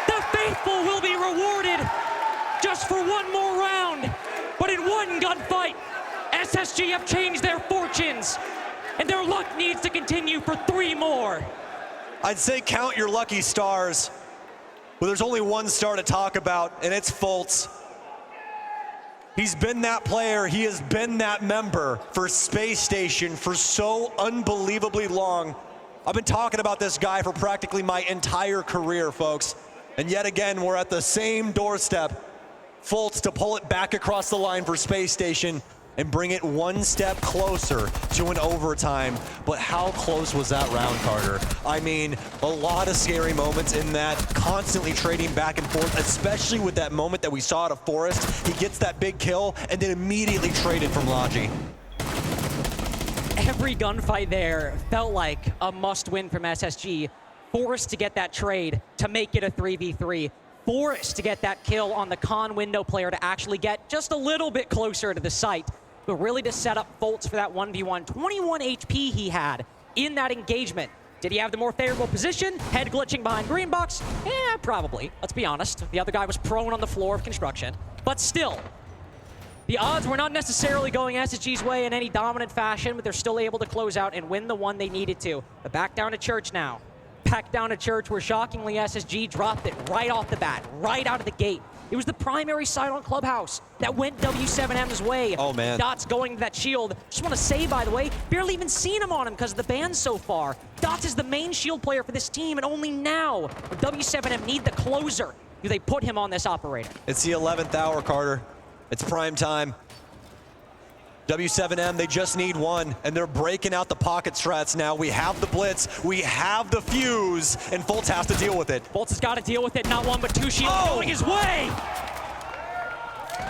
The faithful will be rewarded just for one more round. But in one gunfight, SSG have changed their fortunes, and their luck needs to continue for 3 more. I'd say count your lucky stars. Well, there's only one star to talk about, and it's Fultz. He's been that player, he has been that member for Spacestation for so unbelievably long. I've been talking about this guy for practically my entire career, folks. And yet again, we're at the same doorstep. Fultz to pull it back across the line for Spacestation and bring it one step closer to an overtime. But how close was that round, Carter? I mean, a lot of scary moments in that, constantly trading back and forth, especially with that moment that we saw at a Forest. He gets that big kill and then immediately traded from Logi. Every gunfight there felt like a must-win from SSG. Forced to get that trade to make it a 3v3. Forced to get that kill on the con window player to actually get just a little bit closer to the site, but really to set up Fultz for that 1v1. 21 HP he had in that engagement. Did he have the more favorable position? Head glitching behind green box? Yeah, probably. Let's be honest. The other guy was prone on the floor of construction. But still, the odds were not necessarily going SSG's way in any dominant fashion, but they're still able to close out and win the one they needed to. But back down to church now. Back down to church where shockingly SSG dropped it right off the bat, right out of the gate. It was the primary side on Clubhouse that went w7m's way. Oh, man. Dots going to that shield. Just want to say, by the way, barely even seen him on him because of the ban so far. Dots is the main shield player for this team, and only now, when w7m need the closer, do they put him on this operator. It's the 11th hour, Carter. It's prime time. W7M, they just need one, and they're breaking out the pocket strats now. We have the blitz, we have the fuse, and Fultz has to deal with it. Fultz has got to deal with it. Not one, but two shields going his way.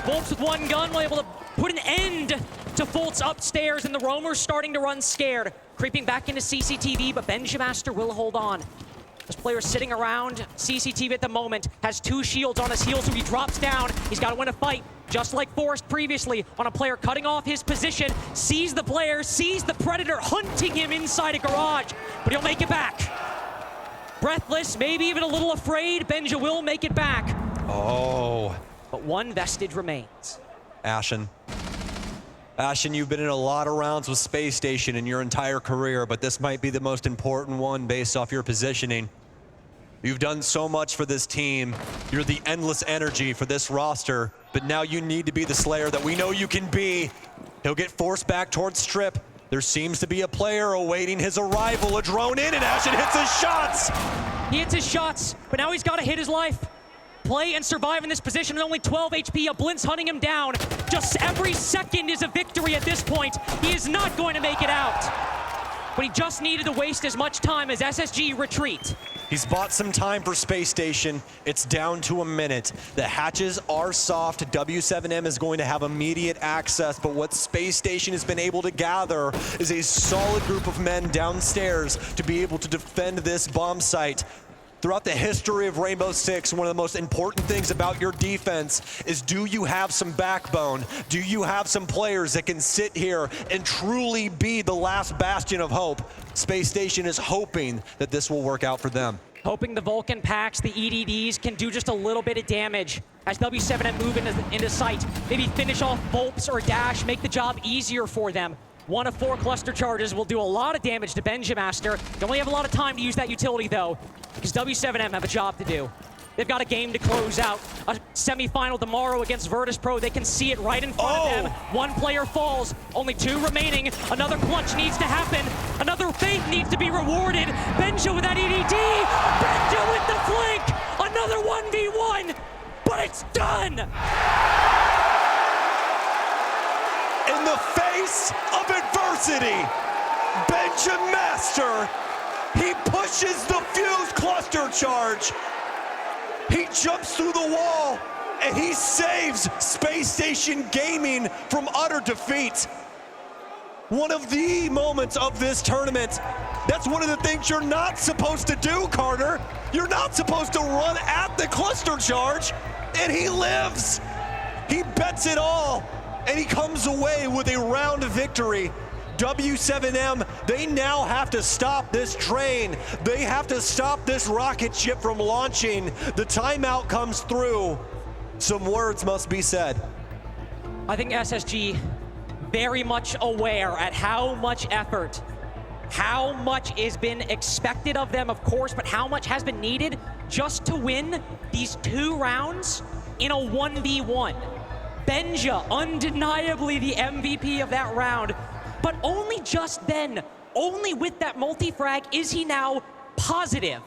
Fultz with one gun will able to put an end to Fultz upstairs, and the roamer's starting to run scared. Creeping back into CCTV, but Benjamaster will hold on. This player sitting around CCTV at the moment, has two shields on his heels, so he drops down. He's got to win a fight, just like Forrest previously, on a player cutting off his position, sees the player, sees the Predator hunting him inside a garage, but he'll make it back. Breathless, maybe even a little afraid, Benja will make it back. Oh. But one vestige remains. Ashen. Ashen, you've been in a lot of rounds with Space Station in your entire career, but this might be the most important one based off your positioning. You've done so much for this team. You're the endless energy for this roster, but now you need to be the Slayer that we know you can be. He'll get forced back towards Strip. There seems to be a player awaiting his arrival. A drone in, and Ashen hits his shots. He hits his shots, but now he's got to hit his life. Play and survive in this position with only 12 HP. A Blintz hunting him down. Just every second is a victory at this point. He is not going to make it out. But he just needed to waste as much time as SSG retreat. He's bought some time for Space Station. It's down to a minute. The hatches are soft. W7M is going to have immediate access, but what Space Station has been able to gather is a solid group of men downstairs to be able to defend this bomb site. Throughout the history of Rainbow Six, one of the most important things about your defense is, do you have some backbone? Do you have some players that can sit here and truly be the last bastion of hope? Space Station is hoping that this will work out for them. Hoping the Vulcan packs, the EDDs, can do just a little bit of damage as W7M move into sight. Maybe finish off Volps or Dash, make the job easier for them. 1 of 4 cluster charges will do a lot of damage to Benjamaster. They only have a lot of time to use that utility, though, because W7M have a job to do. They've got a game to close out. A semifinal tomorrow against Virtus Pro. They can see it right in front of them. One player falls, only 2 remaining. Another clutch needs to happen. Another faith needs to be rewarded. Benja with that EDD. Benja with the flank. Another 1v1, but it's done. In the face of adversity, Benjamaster, he pushes the fuse cluster charge. He jumps through the wall, and he saves Space Station Gaming from utter defeat. One of the moments of this tournament. That's one of the things you're not supposed to do, Carter. You're not supposed to run at the cluster charge, and he lives. He bets it all, and he comes away with a round victory. W7M, they now have to stop this train. They have to stop this rocket ship from launching. The timeout comes through. Some words must be said. I think SSG very much aware at how much effort, how much has been expected of them, of course, but how much has been needed just to win these 2 rounds in a 1v1. Benja, undeniably the MVP of that round, but only just then, only with that multi-frag is he now positive.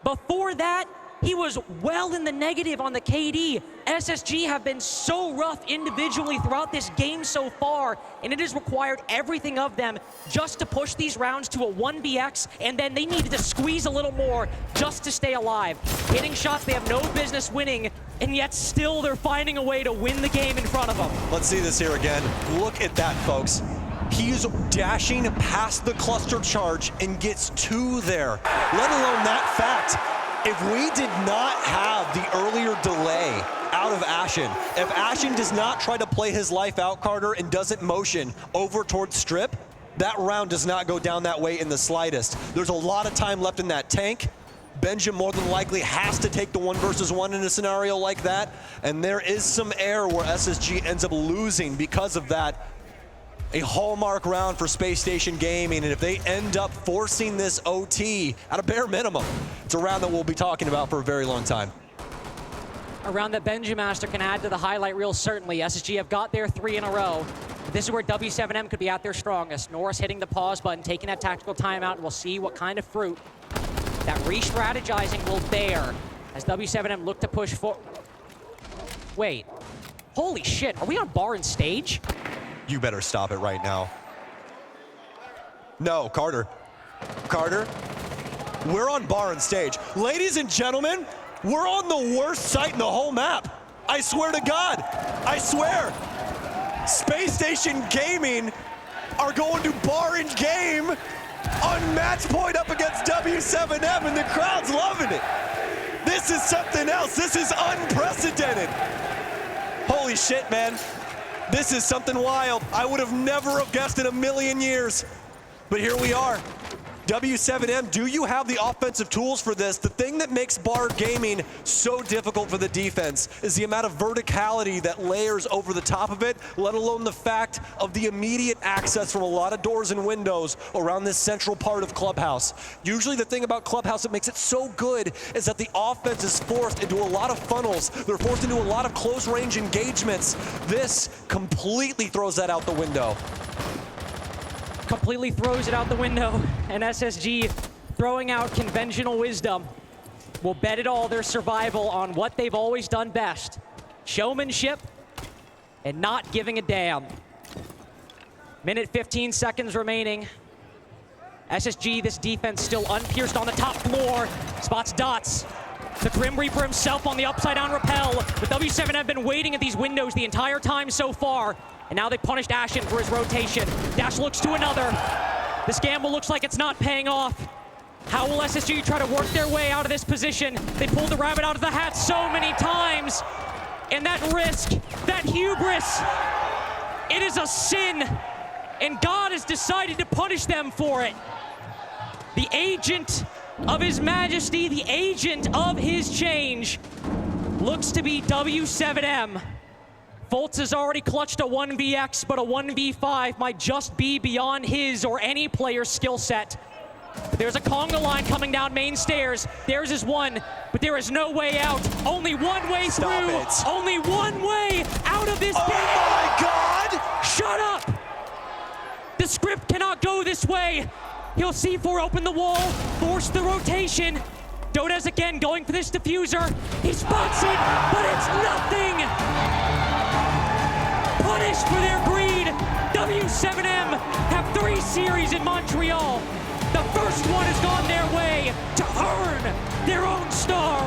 Before that, he was well in the negative on the KD. SSG have been so rough individually throughout this game so far, and it has required everything of them just to push these rounds to a 1vx, and then they needed to squeeze a little more just to stay alive. Hitting shots they have no business winning, and yet still they're finding a way to win the game in front of them. Let's see this here again. Look at that, folks. He's dashing past the cluster charge and gets 2 there. Let alone that fact, if we did not have the earlier delay out of Ashen, if Ashen does not try to play his life out, Carter, and doesn't motion over towards Strip, that round does not go down that way in the slightest. There's a lot of time left in that tank. Benja more than likely has to take the 1 versus 1 in a scenario like that, and there is some air where SSG ends up losing because of that. A hallmark round for Space Station Gaming, and if they end up forcing this OT at a bare minimum, it's a round that we'll be talking about for a very long time. A round that Benjamaster can add to the highlight reel, certainly. SSG have got their 3 in a row. But this is where W7M could be at their strongest. Norris hitting the pause button, taking that tactical timeout, and we'll see what kind of fruit that re-strategizing will bear as W7M look to push forward. Wait, holy shit, are we on bar and stage? You better stop it right now. No, Carter. Carter, we're on bar and stage. Ladies and gentlemen, we're on the worst site in the whole map. I swear to God, I swear. Space Station Gaming are going to bar and game on match point up against w7m, and the crowd's loving it. This is something else. This is unprecedented. Holy shit, man. This is something wild. I would have never have guessed in a million years. But here we are. W7m, do you have the offensive tools for this? The thing that makes bar gaming so difficult for the defense is the amount of verticality that layers over the top of it, let alone the fact of the immediate access from a lot of doors and windows around this central part of Clubhouse. Usually the thing about Clubhouse that makes it so good is that the offense is forced into a lot of funnels. They're forced into a lot of close range engagements. This completely throws that out the window. Completely throws it out the window, and SSG throwing out conventional wisdom will bet it all their survival on what they've always done best: showmanship and not giving a damn. Minute 15 seconds remaining. SSG, this defense still unpierced on the top floor. Spots Dots. The Grim Reaper himself on the upside down rappel. The w7m have been waiting at these windows the entire time so far. And now they punished Ashen for his rotation. Dash looks to another. This gamble looks like it's not paying off. How will SSG try to work their way out of this position? They pulled the rabbit out of the hat so many times. And that risk, that hubris, it is a sin. And God has decided to punish them for it. The agent of His Majesty, the agent of His change, looks to be w7m. Fultz has already clutched a 1vx, but a 1v5 might just be beyond his or any player's skill set. But there's a conga line coming down main stairs. Theirs is one, but there is no way out. Only one way through. Stop it. Only one way out of this game. Oh my God! Shut up! The script cannot go this way. He'll C4 open the wall, force the rotation. Doda's again going for this diffuser. He spots it, but it's nothing! Punished for their greed, w7m have 3 series in Montreal. The first one has gone their way to earn their own star.